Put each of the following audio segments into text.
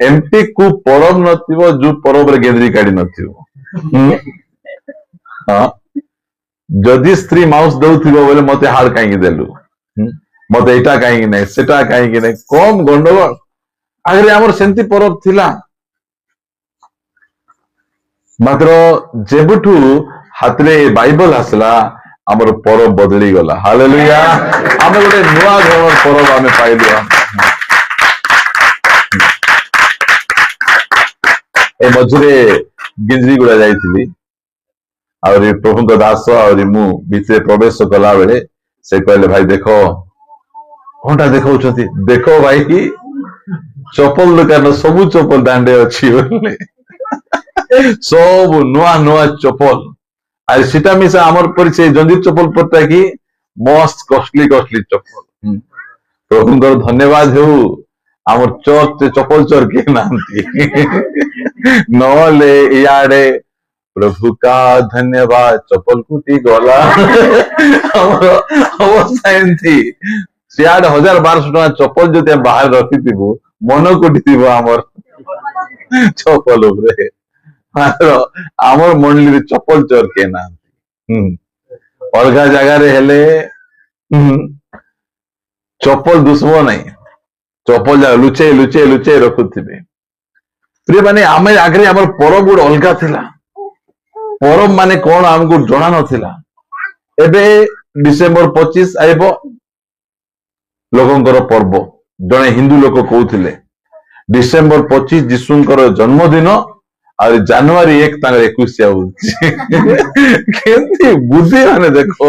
एमती को परब नथिबो जो परब रे गेंद्री काढी नथिबो हाँ जदि स्त्री माउस दउथिबो बोले मते हाड़ काई देलु मते एटा काई नै सेटा काई नै कम गंडगोल आगरे हमर सेंती परब थिला मात्र जेबुठू हातरे बाइबल आसला हमर परब बदली गला हालेलुया आमे गोटे नुआ धरणर परब आमे पाइलु ए मझरे गिंजरी गुड़ा जाइथिली और प्रभु दास और मु भितर प्रवेश कला बेले से कहले भाई देखो कोनटा देखौछथि देखो भाई चप्पल दुकान सबु चप्पल दांडे अछि बोले सब नुआ नुआ चप्पल আর সেটা মিশা আমার পরিচয় জঞ্জির চপ্পল পরতা কি মস্ত কস্টলি কস্টলি চপ্পল প্রভুঙ্কর ধন্যবাদ হেউ আমার চর্চ চপ্পল চোর কে নাহান্তি নহলে ইয়াড়ে প্রভু কা ধন্যবাদ চপ্পল কুটি গলা আমার অবস্থা এমতি সিয়াড়ে 1200 টাকা চপ্পল যদি বাহার রখিথিবু মন কুটিথিব আমার চপ্পল উপরে आमर मंडली चप्पल चोर के ना अलगा जगार हेले चप्पल दुसबो नहीं चप्पल लुचे लुचे लुचे रखुथिबे प्रिय माने आमे आगरे हमर परब गुड अलगा थिला परब माने कोन हमको जणा नथिला एबे डिसेंबर 25 आइबो लोकंकर पर्व जणे हिंदू लोक कहउथिले डिसेंबर 25 जीशुंकर जन्मदिन और जनवरी 1 तांगर 21 बुद्धि माने देखो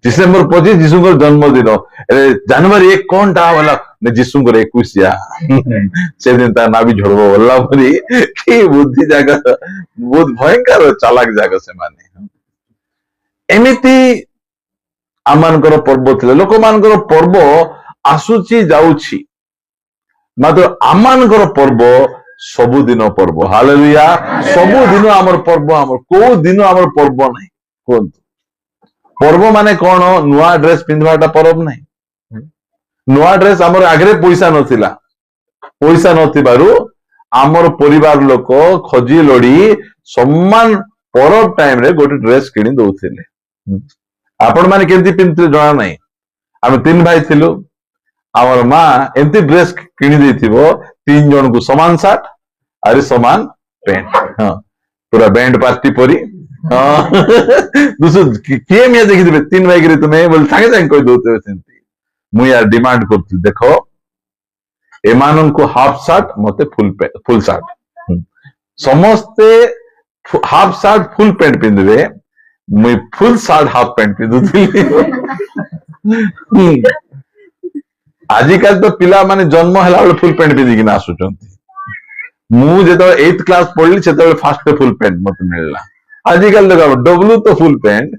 डिसेंबर 25 जीशुंकर जन्मदिन जनवरी 1 कौन टा वाला जीशुंकर 21 से दिन ता नाभि झड़बो बोला परी कि बुद्धि जागा बहुत भयंकर चालाक जागा से माने एमिति आमानकर पर्व थिले लोक मानकर पर्व आसुची जाउची मात्र आमानकर पर्व सबुदिन पर्व हालेलुया सबुदिन आमर पर्व आमर को दिन आमर पर्व नहीं कोंतु पर्व माने कोन नुआ ड्रेस पिंधवाटा पर्व नहीं नुआ ड्रेस आमर आगरे पैसा नथिबारु आमर परिवार लोक खजी लड़ी सम्मान पर्व टाइम रे गोटे ड्रेस किनी दउथिले आपण माने केंती पिंधले जणा नहीं आमे 3 भाई थिलु आमर माँ एमती ड्रेस किनी देथिबो 3 जन को समान शर्ट और समान पैंट हाँ पूरा बैंड पार्टी परी हाँ दूसरे किए मिया देखि देबे 3 भाई रे तुम्हें बोल संगे संगे कोई दोते सेंती मु यार डिमांड करथि देखो एमानन को हाफ शर्ट मते फुल शर्ट समस्ते हाफ शर्ट फुल पैंट पिंदबे मु फुल शर्ट हाफ पैंट पिंदुथि आजिकल तो पिला माने जन्म हैला बेले फुल पैंट पिंदी किना आसुचंती मु जेतो 8th क्लास पढ़ली सेतो फर्स्ट फुल पैंट मते मिलला आजिकल देखो डब्लू तो full pant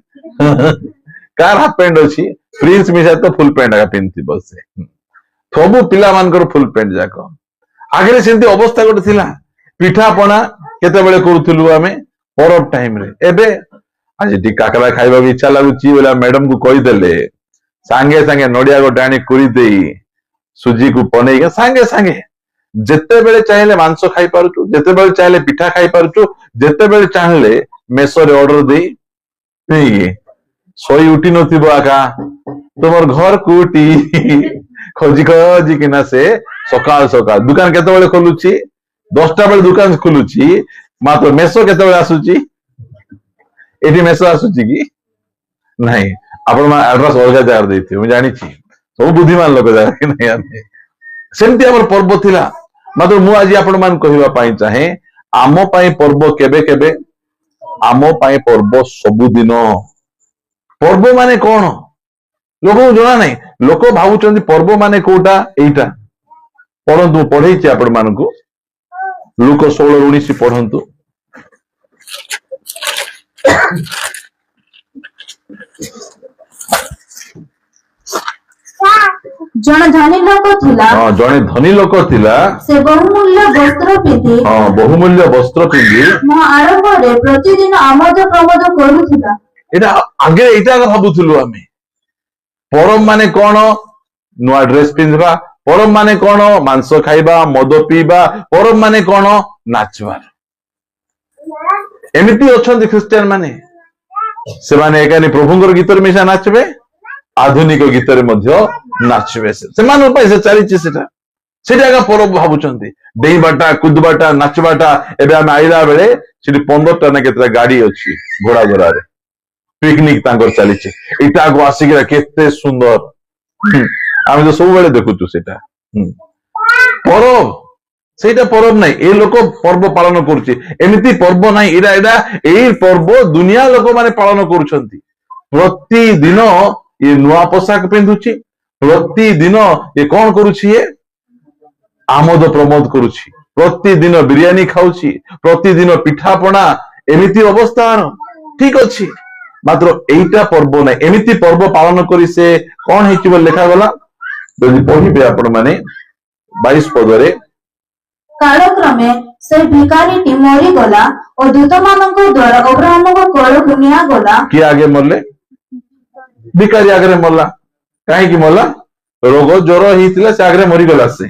car half pant अछि प्रिंस मिसा तो फुल पैंट का पिंती बसे सबु पिला मानकर फुल पैंट जाको आगरे सेंती अवस्था गोटे थिला पिठा पणा केते बेले करूथलु आमे परब टाइम रे एबे आज टी काकरा खाइबा भी इच्छा लागुची बोला मैडम को कहि देले सांगे सांगे नडिया गोटे आनी कुरी देई सुजी को पनेई सांगे सांगे जेते बेले चाहिले मांस खाई पारुछु जेते बेले चाहिले पिठा खाई पारुछु जेते बेले चाहिले मेसो रे ऑर्डर देई नहीं सोई उठी नथिबो आका तुमर घर कोटी खोजी खोजी किना से सकाल सकाल दुकान केते बेले खोलुची 10टा बेले दुकान खोलुची मात्र मेसो केते बेले आसुची एठी मेसो आसुची की नहीं आपण एड्रेस अलग जगार देथि मु जानि छी सब बुद्धिमान लोक जगार कि नहीं आमे सेमति हमर पर्व थिला मात्र मु आज आपण मान कहिबा पाई चाहे आमो पाई पर्व केबे केबे आमो पाई पर्व सबुदिन पर्व माने कोन लोक जणा नहीं लोक भाबुचंदी पर्व माने कोटा एटा पढंतु पढै छी आपण मान को लूक 16:19 पढंतु जने धनी लोक थिला हां जने धनी लोक थिला से बहुमूल्य वस्त्र पिंधि हां बहुमूल्य वस्त्र पिंधि म आरंभ रे प्रतिदिन आमोद प्रमोद करूथिला एटा आगे एटा भाबुथुलु आमे परम माने कोन नुआ ड्रेस पिंधबा ପରବ ମାନେ କଣ? ମାଂସ ଖାଇବା, ମଦ ପିଇବା। ପରବ ମାନେ କଣ? ନାଚବାର। ଏମିତି ଅଛନ୍ତି ଖ୍ରୀଷ୍ଟିଆନ ମାନେ, ସେମାନେ ଏକାନି ପ୍ରଭୁଙ୍କର ଗୀତରେ ମିଶା ନାଚବେ, ଆଧୁନିକ ଗୀତରେ ମଧ୍ୟ ନାଚବେ। ସେମାନଙ୍କ ପାଇଁ ସେ ଚାଲିଛି ସେଟା ଏକା ପରବ ଭାବୁଛନ୍ତି। ଡେଇଁବାଟା, କୁଦବାଟା, ନାଚବାଟା। ଏବେ ଆମେ ଆଇଲା ବେଳେ ସେଠି 15ଟା ନା କେତେଟା ଗାଡି ଅଛି ଘୋଡା ଘୋଡାରେ, ପିକନିକ ତାଙ୍କର ଚାଲିଛି। ଏଇଟାକୁ ଆସିକିନା କେତେ ସୁନ୍ଦର। ଆମେ ତ ସବୁବେଳେ ଦେଖୁଛୁ ସେଇଟା। ପରବ, ସେଇଟା ପରବ ନାହିଁ। ଏ ଲୋକ ପର୍ବ ପାଳନ କରୁଛି, ଏମିତି ପର୍ବ ନାହିଁ। ଏଇଟା ଏଇ ପର୍ବ ଦୁନିଆ ଲୋକମାନେ ପାଳନ କରୁଛନ୍ତି। ପ୍ରତିଦିନ ଇଏ ନୂଆ ପୋଷାକ ପିନ୍ଧୁଛି, ପ୍ରତିଦିନ ଇଏ କଣ କରୁଛି? ଇଏ ଆମୋଦ ପ୍ରମୋଦ କରୁଛି, ପ୍ରତିଦିନ ବିରିୟାନୀ ଖାଉଛି, ପ୍ରତିଦିନ ପିଠାପଣା। ଏମିତି ଅବସ୍ଥା। ଠିକ ଅଛି, ମାତ୍ର ଏଇଟା ପର୍ବ ନାହିଁ। ଏମିତି ପର୍ବ ପାଳନ କରି ସେ କଣ ହେଇଛି ବୋଲି ଲେଖାଗଲା, ଯଦି ପଢିବେ ଆପଣ ମାନେ 22 ପଦରେ। କାଳକ୍ରମେ ସେ ଭିକାରୀଟି ମରିଗଲା ଓ ଦୂତମାନଙ୍କ ଦ୍ୱାରା ଅବ୍ରାହ୍ମଙ୍କ କୋଳକୁ ନିଆଗଲା। କିଏ ଆଗେ ମଲେ? ଭିକାରୀ ଆଗରେ ମଲା। କାହିଁକି ମଲା? ରୋଗ ଜ୍ୱର ହେଇଥିଲା, ସେ ଆଗରେ ମରିଗଲା। ସେ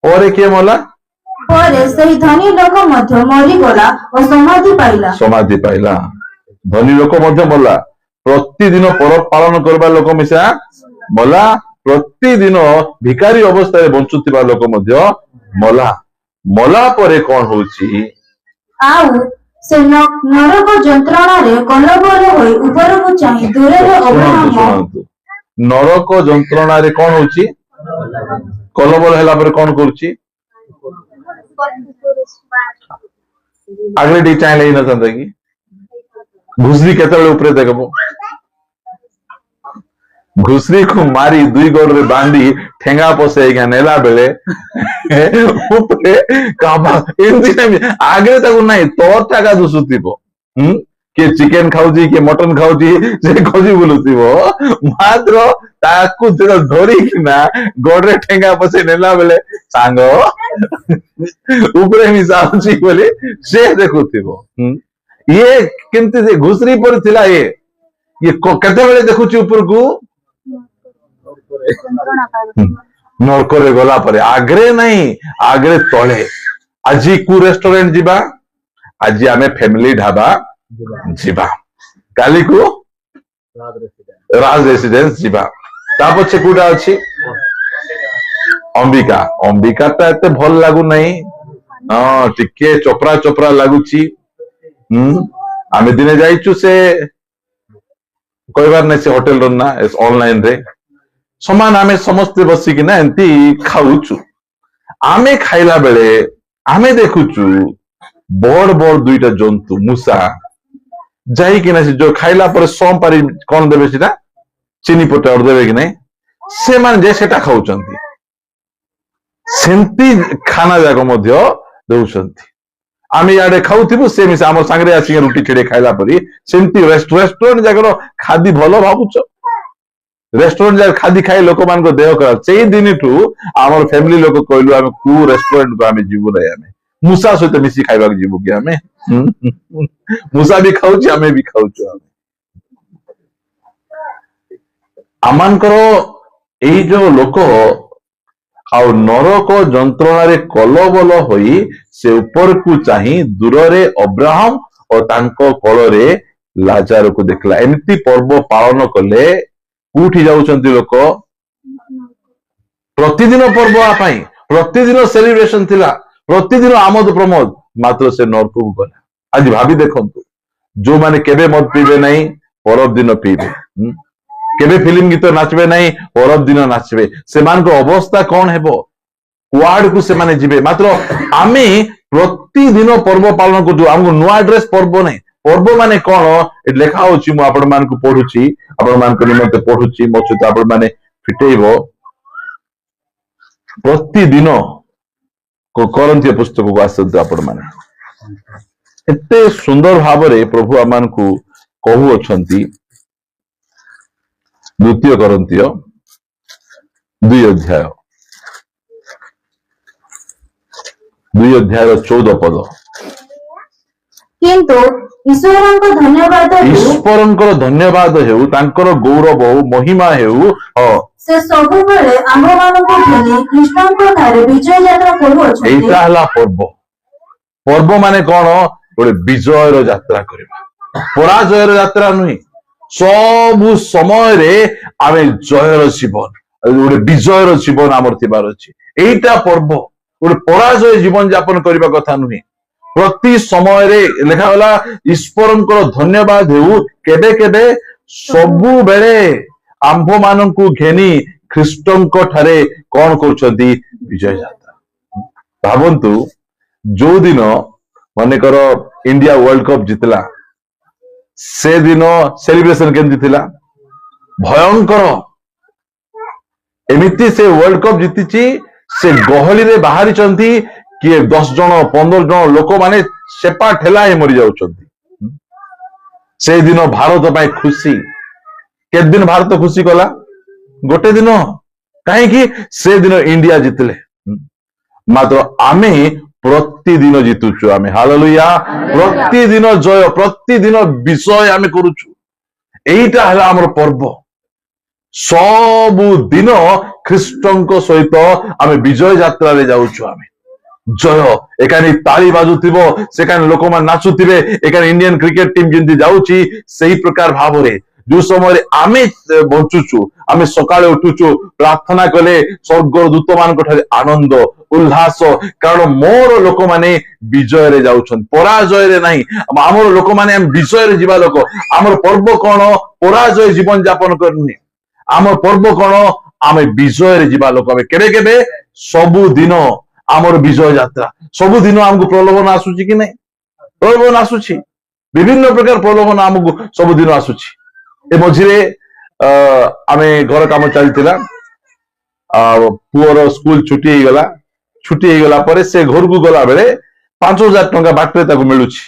ପରେ କିଏ ମଲା? ପରେ ସେହି ଧନୀ ଲୋକ ମଧ୍ୟ ମରିଗଲା ଓ ସମାଧି ପାଇଲା। ସମାଧି ପାଇଲା। ଧନୀ ଲୋକ ମଧ୍ୟ ମଲା। ପ୍ରତିଦିନ ପରବ ପାଳନ କରିବା ଲୋକ ମିଶା ମଲା। ପ୍ରତିଦିନ ଭିକାରୀ ଅବସ୍ଥାରେ ବଞ୍ଚୁଥିବା ଲୋକ ମଧ୍ୟ ମଲା। ମଲା ପରେ କଣ ହଉଛି? ଆଉ ସେ ନରକ ଯନ୍ତ୍ରଣାରେ କଲବଲ ହୋଇ ଉପରକୁ ଚାହିଁ ଦୂରରେ ଅବ୍ରାହ୍ମ। ଶୁଣନ୍ତୁ, ନରକ ଯନ୍ତ୍ରଣାରେ କଣ ହଉଛି? କଲବଲ ହେଲା ପରେ କଣ କରୁଛି? ଆଗରେ ଟିକେ ଚାହିଁଲେ ହେଇନଥାନ୍ତା କି? ଘୁଷୁରୀ କେତେବେଳେ ଉପରେ ଦେଖବ? ଘୁଷୁରୀକୁ ମାରି 2 ଗୋଡରେ ବାନ୍ଧି ଠେଙ୍ଗା ପସେଇକି ନେଲା ବେଳେ ଉପରେ ଏମିତି ଆଗରେ ତାକୁ ନାହିଁ, ତୋରଟା ଏକା ଦୁଷୁଥିବ। କିଏ ଚିକେନ ଖାଉଛି, କିଏ ମଟନ ଖାଉଛି, ସେ ଖୋଜି ବୁଲୁଥିବ। ମାତ୍ର ତାକୁ ଧରିକିନା ଗୋଡରେ ଠେଙ୍ଗା ପସେଇ ନେଲା ବେଳେ ସାଙ୍ଗ ଉପରେ ମିଶା ହଉଛି ବୋଲି ସେ ଦେଖୁଥିବ। ଇଏ କେମିତି ସେ ଘୁଷୁରୀ ପରି ଥିଲା। ଇଏ କେତେବେଳେ ଦେଖୁଛି ଉପରକୁ? ନରକରେ ଗଲା ପରେ। ଆଗରେ ନାହିଁ, ଆଗରେ ତଳେ। ଆଜି କୋଉ ରେଷ୍ଟୁରାଣ୍ଟ ଯିବା? ଆଜି ଆମେ ଫ୍ୟାମିଲି ଢାବା ଯିବା। କାଲିକୁ ରାଜ ରେସିଡେନ୍ସ ଯିବା। ତା ପଛେ କୋଉଟା ଅଛି? ଅମ୍ବିକା। ଅମ୍ବିକାଟା ଏତେ ଭଲ ଲାଗୁନାହିଁ। ହଁ, ଟିକେ ଚୋପରା ଚୋପରା ଲାଗୁଛି। ଆମେ ଦିନେ ଯାଇଛୁ, ସେ କହିବାର ନାହିଁ ସେ ହୋଟେଲର ନା, ଅନଲାଇନରେ ସମାନ। ଆମେ ସମସ୍ତେ ବସିକିନା ଏମିତି ଖାଉଛୁ। ଆମେ ଖାଇଲା ବେଳେ ଆମେ ଦେଖୁଛୁ ବଡ ବଡ 2ଟା ଜନ୍ତୁ, ମୂଷା ଯାଇକିନା ସେ ଯୋଉ ଖାଇଲା ପରେ ସମ ପାରି କଣ ଦେବେ ସେଟା, ଚିନି ପଟାଉଡ ଦେବେ କି ନାଇଁ, ସେମାନେ ଯେ ସେଟା ଖାଉଛନ୍ତି। ସେମିତି ଖାନା ଯାକ ମଧ୍ୟ ଦଉଛନ୍ତି। ଆମେ ଇଆଡେ ଖାଉଥିବୁ, ସେ ମିଶା ଆମ ସାଙ୍ଗରେ ଆସିକି ରୁଟି ଛିଡେଇ ଖାଇଲା ପରି। ସେମିତି ରେଷ୍ଟୁରାଣ୍ଟ ଯାକର ଖାଦି ଭଲ ଭାବୁଛ? ରେଷ୍ଟୁରାଣ୍ଟ ଯାକ ଖାଦି ଖାଇ ଲୋକମାନଙ୍କ ଦେହ ଖରାପ। ସେଇ ଦିନଠୁ ଆମର ଫ୍ୟାମିଲି ଲୋକ କହିଲୁ, ଆମେ କୋଉ ରେଷ୍ଟୁରାଣ୍ଟକୁ ଆମେ ଯିବୁ ନାହିଁ। ଆମେ ମୂଷା ସହିତ ମିଶି ଖାଇବାକୁ ଯିବୁ କି ଆମେ? ମୂଷା ବି ଖାଉଛି, ଆମେ ବି ଖାଉଛୁ। ଆମମାନଙ୍କର ଏଇ ଯୋଉ ଲୋକ ଆଉ ନରକ ଯନ୍ତ୍ରଣାରେ କଲବଲ ହୋଇ ସେ ଉପରକୁ ଚାହିଁ ଦୂରରେ ଅବ୍ରାହମ ଓ ତାଙ୍କ କୋଳରେ ଲାଜାରକୁ ଦେଖିଲା। ଏମିତି ପର୍ବ ପାଳନ କଲେ କୋଉଠି ଯାଉଛନ୍ତି ଲୋକ? ପ୍ରତିଦିନ ପର୍ବ ପାଇଁ, ପ୍ରତିଦିନ ସେଲିବ୍ରେସନ ଥିଲା, ପ୍ରତିଦିନ ଆମୋଦ ପ୍ରମୋଦ। ମାତ୍ର ସେ ନରକକୁ ଗଲା। ଆଜି ଭାବି ଦେଖନ୍ତୁ, ଯୋଉମାନେ କେବେ ମଦ ପିଇବେ ନାହିଁ, ପରବ ଦିନ ପିଇବେ। କେବେ ଫିଲ୍ମ ଗୀତ ନାଚବେ ନାହିଁ, ପରବ ଦିନ ନାଚବେ। ସେମାନଙ୍କ ଅବସ୍ଥା କଣ ହେବ? କୁଆଡକୁ ସେମାନେ ଯିବେ? ମାତ୍ର ଆମେ ପ୍ରତିଦିନ ପର୍ବ ପାଳନ କରୁଛୁ। ଆମକୁ ନୂଆ ଡ୍ରେସ ପର୍ବ ନାହିଁ। ପର୍ବ ମାନେ କଣ? ଏଠି ଲେଖା ହଉଛି, ମୁଁ ଆପଣମାନଙ୍କୁ ପଢୁଛି, ଆପଣମାନଙ୍କ ନିମନ୍ତେ ପଢୁଛି, ମୋ ସହିତ ଆପଣ ମାନେ ଫିଟେଇବ। ପ୍ରତିଦିନ କରନ୍ତୀୟ ପୁସ୍ତକକୁ ଆସନ୍ତୁ ଆପଣ ମାନେ। ଏତେ ସୁନ୍ଦର ଭାବରେ ପ୍ରଭୁ ଆମମାନଙ୍କୁ କହୁଅଛନ୍ତି। 2 କରନ୍ତୀୟ 2 ଅଧ୍ୟାୟ 2 ଅଧ୍ୟାୟର 14 ପଦ। କିନ୍ତୁ ଈଶ୍ୱରଙ୍କ ଧନ୍ୟବାଦ ହେଉ, ଈଶ୍ୱରଙ୍କର ଧନ୍ୟବାଦ ହେଉ, ତାଙ୍କର ଗୌରବ ହେଉ, ମହିମା ହେଉ। ସେ ସବୁବେଳେ ଆମ୍ଭମାନଙ୍କୁ ଘେନି ଖ୍ରୀଷ୍ଟଙ୍କ ଠାରେ ବିଜୟ ଯାତ୍ରା କରୁଅଛନ୍ତି। ଏଇଟା ହେଲା ପର୍ବ। ପର୍ବ ମାନେ କଣ? ଗୋଟେ ବିଜୟର ଯାତ୍ରା କରିବା, ପରାଜୟର ଯାତ୍ରା ନୁହେଁ। ସବୁ ସମୟରେ ଆମେ ଜୟର ଜୀବନ, ଗୋଟେ ବିଜୟର ଜୀବନ ଆମର ଥିବାର ଅଛି। ଏଇଟା ପର୍ବ। ଗୋଟେ ପରାଜୟ ଜୀବନ ଯାପନ କରିବା କଥା ନୁହେଁ। ପ୍ରତି ସମୟରେ ଲେଖାଗଲା ଈଶ୍ୱରଙ୍କର ଧନ୍ୟବାଦ ହେଉ, କେବେ କେବେ ସବୁବେଳେ ଆମ୍ଭମାନଙ୍କୁ ଘେନି ଖ୍ରୀଷ୍ଟଙ୍କ ଠାରେ କଣ କରୁଛନ୍ତି? ବିଜୟ ଯାତ୍ରା। ଭାବନ୍ତୁ, ଯୋଉଦିନ ମନେକର ଇଣ୍ଡିଆ ୱାର୍ଲଡ କପ୍ ଜିତିଲା, ସେଦିନ ସେଲିବ୍ରେସନ କେମିତି ଥିଲା? ଭୟଙ୍କର। ଏମିତି ସେ ୱାର୍ଲଡ କପ୍ ଜିତିଛି, ସେ ଗହଳିରେ ବାହାରିଛନ୍ତି, କିଏ 10 ଜଣ 15 ଜଣ ଲୋକମାନେ ସେପା ଠେଲା ହେଇ ମରି ଯାଉଛନ୍ତି। ସେଦିନ ଭାରତ ପାଇଁ ଖୁସି। କେତେ ଦିନ ଭାରତ ଖୁସି କଲା? ଗୋଟେ ଦିନ। କାହିଁକି? ସେଦିନ ଇଣ୍ଡିଆ ଜିତିଲେ। ମାତ୍ର ଆମେ ପ୍ରତିଦିନ ଜିତୁଛୁ। ଆମେ ହାଲେଲୁୟା। ପ୍ରତିଦିନ ଜୟ, ପ୍ରତିଦିନ ବିଜୟ ଆମେ କରୁଛୁ। ଏଇଟା ହେଲା ଆମର ପର୍ବ। ସବୁଦିନ ଖ୍ରୀଷ୍ଟଙ୍କ ସହିତ ଆମେ ବିଜୟ ଯାତ୍ରାରେ ଯାଉଛୁ। ଆମେ ଜୟ, ଏକାନି ତାଳି ବାଜୁଥିବ, ସେକାନି ଲୋକମାନେ ନାଚୁଥିବେ, ଏକାନି ଇଣ୍ଡିଆନ କ୍ରିକେଟ ଟିମ୍ ଯେମିତି ଯାଉଛି, ସେଇ ପ୍ରକାର ଭାବରେ ଯୋଉ ସମୟରେ ଆମେ ବଞ୍ଚୁଛୁ, ଆମେ ସକାଳେ ଉଠୁଛୁ, ପ୍ରାର୍ଥନା କଲେ ସ୍ୱର୍ଗର ଦୂତ ମାନଙ୍କ ଠାରେ ଆନନ୍ଦ ଉଲ୍ଲାସ, କାରଣ ମୋର ଲୋକମାନେ ବିଜୟରେ ଯାଉଛନ୍ତି, ପରାଜୟରେ ନାହିଁ। ଆମର ଲୋକମାନେ ଆମେ ବିଜୟରେ ଯିବା ଲୋକ। ଆମର ପର୍ବ କଣ? ପରାଜୟ ଜୀବନ ଯାପନ କରୁନି। ଆମର ପର୍ବ କଣ? ଆମେ ବିଜୟରେ ଯିବା ଲୋକ। ଆମେ କେବେ କେବେ ସବୁଦିନ ଆମର ବିଜୟ ଯାତ୍ରା। ସବୁଦିନ ଆମକୁ ପ୍ରଲୋଭନ ଆସୁଛି କି ନାଇଁ? ପ୍ରଲୋଭନ ଆସୁଛି, ବିଭିନ୍ନ ପ୍ରକାର ପ୍ରଲୋଭନ ଆମକୁ ସବୁଦିନ ଆସୁଛି। ଏ ମଝିରେ ଆମେ ଘର କାମ ଚାଲିଥିଲା, ପୁଅର ସ୍କୁଲ ଛୁଟି ହେଇଗଲା। ଛୁଟି ହେଇଗଲା ପରେ ସେ ଘରକୁ ଗଲା ବେଳେ 5,000 ଟଙ୍କା ବାଟରେ ତାକୁ ମିଳୁଛି।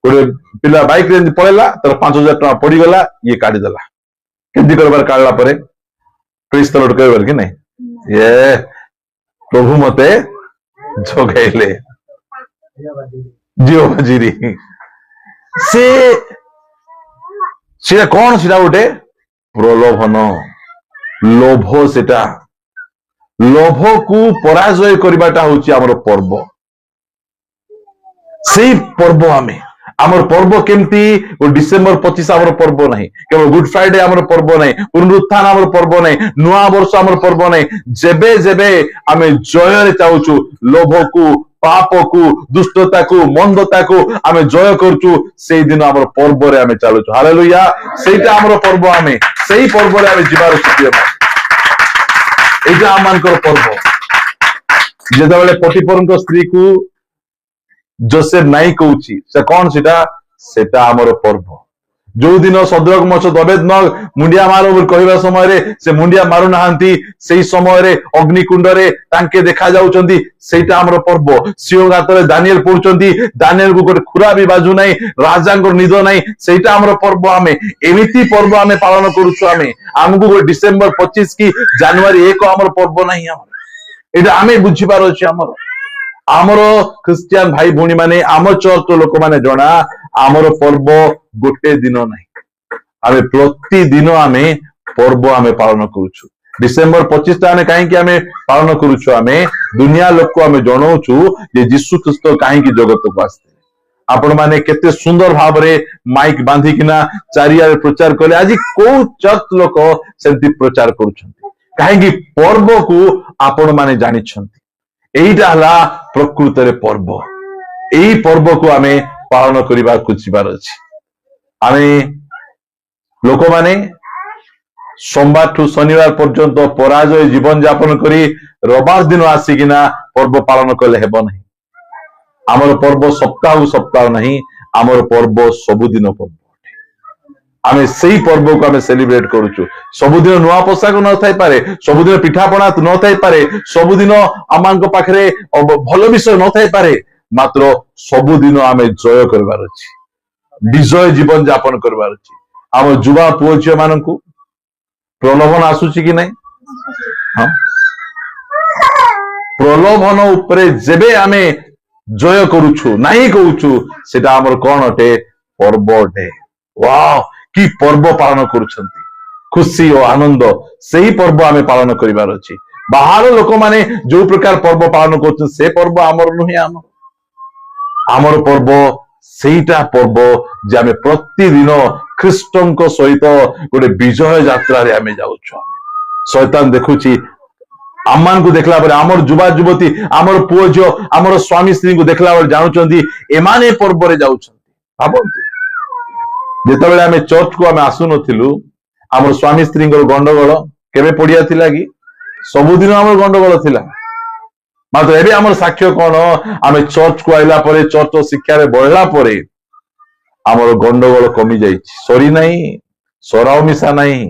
ଗୋଟେ ପିଲା ବାଇକ ରେ ପଳେଇଲା, ତାର 5,000 ଟଙ୍କା ପଡିଗଲା, ଇଏ କାଢିଦେଲା। କେମିତି କରିବାର? କାଢିଲା ପରେ ପ୍ରେଜ ଦ ଲର୍ଡ କହିବାର କି ନାଇଁ? ପ୍ରଭୁ ମତେ ଯୋଗାଇଲେ, ଜିଓ ବାଜିରି। ସେଟା କଣ? ସେଟା ଗୋଟେ ପ୍ରଲୋଭନ, ଲୋଭ। ସେଟା ଲୋଭକୁ ପରାଜୟ କରିବାଟା ହଉଛି ଆମର ପର୍ବ। ସେଇ ପର୍ବ ଆମର ପର୍ବ କେମିତି? ଡିସେମ୍ବର 25 ଆମର ପର୍ବ ନାହିଁ, କେବଳ ଗୁଡ ଫ୍ରାଇଡେ ଆମର ପର୍ବ ନାହିଁ, ପୁନରୁତ୍ଥାନ ଆମର ପର୍ବ ନାହିଁ, ନୂଆ ବର୍ଷ ଆମର ପର୍ବ ନାହିଁ। ଯେବେ ଯେବେ ଆମେ ଜୟରେ ଚାହୁଛୁ, ଲୋଭକୁ, ପାପକୁ, ଦୁଷ୍ଟତାକୁ, ମନ୍ଦତାକୁ ଆମେ ଜୟ କରୁଛୁ, ସେଇଦିନ ଆମର ପର୍ବରେ ଆମେ ଚାଲୁଛୁ। ହାଲେଲୁୟା। ସେଇଟା ଆମର ପର୍ବ। ଆମେ ସେଇ ପର୍ବରେ ଆମେ ଯିବାର ସୁଯୋଗ। ଏଇଟା ଆମମାନଙ୍କର ପର୍ବ। ଯେତେବେଳେ ପଟିଫରଙ୍କ ସ୍ତ୍ରୀକୁ ଯୋସେଫ ନାଇଁ କହୁଛି, ସେ କଣ? ସେଟା ଆମର ପର୍ବ। ଯୋଉଦିନ ସଦ୍ରକ ମଛ ଅବେଦନଗ ମୁଣ୍ଡିଆ ମାର ବୋଲି କହିବା ସମୟରେ ସେ ମୁଣ୍ଡିଆ ମାରୁନାହାନ୍ତି, ସେଇ ସମୟରେ ଅଗ୍ନିକୁଣ୍ଡରେ ତାଙ୍କେ ଦେଖା ଯାଉଛନ୍ତି, ସେଇଟା ଆମର ପର୍ବ। ସିଂହ ଗାତରେ ଦାନିଏଲ ପଡୁଛନ୍ତି, ଦାନିଏଲକୁ ଗୋଟେ ଖୁରା ବି ବାଜୁ ନାହିଁ, ରାଜାଙ୍କର ନିଦ ନାହିଁ, ସେଇଟା ଆମର ପର୍ବ। ଆମେ ଏମିତି ପର୍ବ ଆମେ ପାଳନ କରୁଛୁ। ଆମକୁ ଗୋଟେ ଡିସେମ୍ବର 25 କି ଜାନୁଆରୀ 1 ଆମର ପର୍ବ ନାହିଁ। ଏଇଟା ଆମେ ବୁଝିବାର ଅଛି। ଆମର ଖ୍ରୀଷ୍ଟିଆନ ଭାଇ ଭଉଣୀ ମାନେ, ଆମ ଚର୍ଚ୍ଚ ଲୋକମାନେ ଜଣା, ଆମର ପର୍ବ ଗୋଟେ ଦିନ ନାହିଁ। ଆମେ ପ୍ରତିଦିନ ପର୍ବ ପାଳନ କରୁଛୁ। ଡିସେମ୍ବର 25 ଟା କାହିଁକି ଆମେ ପାଳନ କରୁଛୁ? ଦୁନିଆ ଲୋକ ଜଣାଉଛୁ ଯେ ଯୀଶୁ ଖ୍ରୀଷ୍ଟ କାହିଁକି ଜଗତକୁ ଆସିଥିଲେ। ଆପଣ ମାନେ କେତେ ସୁନ୍ଦର ଭାବରେ ମାଇକ ବାନ୍ଧିକିନା ଚାରିଆଡେ ପ୍ରଚାର କଲେ। ଆଜି କୋଉ ଚର୍ଚ୍ଚ ଲୋକ ସେମିତି ପ୍ରଚାର କରୁଛନ୍ତି? କାହିଁକି? ପର୍ବକୁ ଆପଣ ମାନେ ଜାଣିଛନ୍ତି। ଏଇଟା ହେଲା ପ୍ରକୃତରେ ପର୍ବ। ଏଇ ପର୍ବକୁ ଆମେ ପାଳନ କରିବାକୁ ଯିବାର ଅଛି। ଲୋକମାନେ ସୋମବାରଠୁ ଶନିବାର ପର୍ଯ୍ୟନ୍ତ ପରାଜୟ ଜୀବନ ଯାପନ କରି ରବିବାର ଦିନ ଆସିକିନା ପର୍ବ ପାଳନ କଲେ ହେବ ନାହିଁ। ଆମର ପର୍ବ ସପ୍ତାହକୁ ସପ୍ତାହ ନାହିଁ, ଆମର ପର୍ବ ସବୁଦିନ ପର୍ବ। ଆମେ ସେଇ ପର୍ବକୁ ଆମେ ସେଲିବ୍ରେଟ କରୁଛୁ। ସବୁଦିନ ନୂଆ ପୋଷାକ ନଥାଇପାରେ, ସବୁଦିନ ପିଠାପଣା ନଥାଇପାରେ, ସବୁଦିନ ଆମମାନଙ୍କ ପାଖରେ ଭଲ ବିଷୟ ନଥାଇପାରେ, ମାତ୍ର ସବୁଦିନ ଆମେ ଜୟ କରିବାର ଅଛି, ବିଜୟ ଜୀବନ ଯାପନ କରିବାର ଅଛି। ଆମ ଯୁବା ପୁଅ ଝିଅ ମାନଙ୍କୁ ପ୍ରଲୋଭନ ଆସୁଛି କି ନାହିଁ? ପ୍ରଲୋଭନ ଉପରେ ଯେବେ ଆମେ ଜୟ କରୁଛୁ ନାହିଁ କହୁଛୁ ସେଟା ଆମର କଣ ଅଟେ? ପର୍ବ ଅଟେ। ୱାଓ, କି ପର୍ବ ପାଳନ କରୁଛନ୍ତି, ଖୁସି ଓ ଆନନ୍ଦ ସେଇ ପର୍ବ ଆମେ ପାଳନ କରିବାର ଅଛି। ବାହାର ଲୋକମାନେ ଯୋଉ ପ୍ରକାର ପର୍ବ ପାଳନ କରୁଛନ୍ତି ସେ ପର୍ବ ଆମର ନୁହେଁ। ଆମର ପର୍ବ ସେଇଟା ପର୍ବ ଯେ ଆମେ ପ୍ରତିଦିନ ଖ୍ରୀଷ୍ଟଙ୍କ ସହିତ ଗୋଟେ ବିଜୟ ଯାତ୍ରାରେ ଆମେ ଯାଉଛୁ। ଶୈତାନ ଦେଖୁଛି ଆମମାନଙ୍କୁ ଦେଖିଲା ପରେ, ଆମର ଯୁବା ଯୁବତୀ, ଆମର ପୁଅ ଝିଅ, ଆମର ସ୍ୱାମୀ ସ୍ତ୍ରୀଙ୍କୁ ଦେଖିଲା ବେଳେ ଜାଣୁଛନ୍ତି ଏମାନେ ପର୍ବରେ ଯାଉଛନ୍ତି। ଭାବନ୍ତୁ, ଯେତେବେଳେ ଆମେ ଚର୍ଚ୍ଚକୁ ଆମେ ଆସୁନଥିଲୁ, ଆମର ସ୍ୱାମୀ ସ୍ତ୍ରୀଙ୍କର ଗଣ୍ଡଗୋଳ କେବେ ପଡିଆ ଥିଲା କି? ସବୁଦିନ ଆମର ଗଣ୍ଡଗୋଳ ଥିଲା। ମାତ୍ର ଏବେ ଆମର ସାକ୍ଷ୍ୟ କଣ? ଆମେ ଚର୍ଚ୍ଚକୁ ଆଇଲା ପରେ, ଚର୍ଚ୍ଚ ଶିକ୍ଷାରେ ବଢିଲା ପରେ ଆମର ଗଣ୍ଡଗୋଳ କମି ଯାଇଛି। ସରି ନାହିଁ, ସରାଉ ମିଶା ନାହିଁ,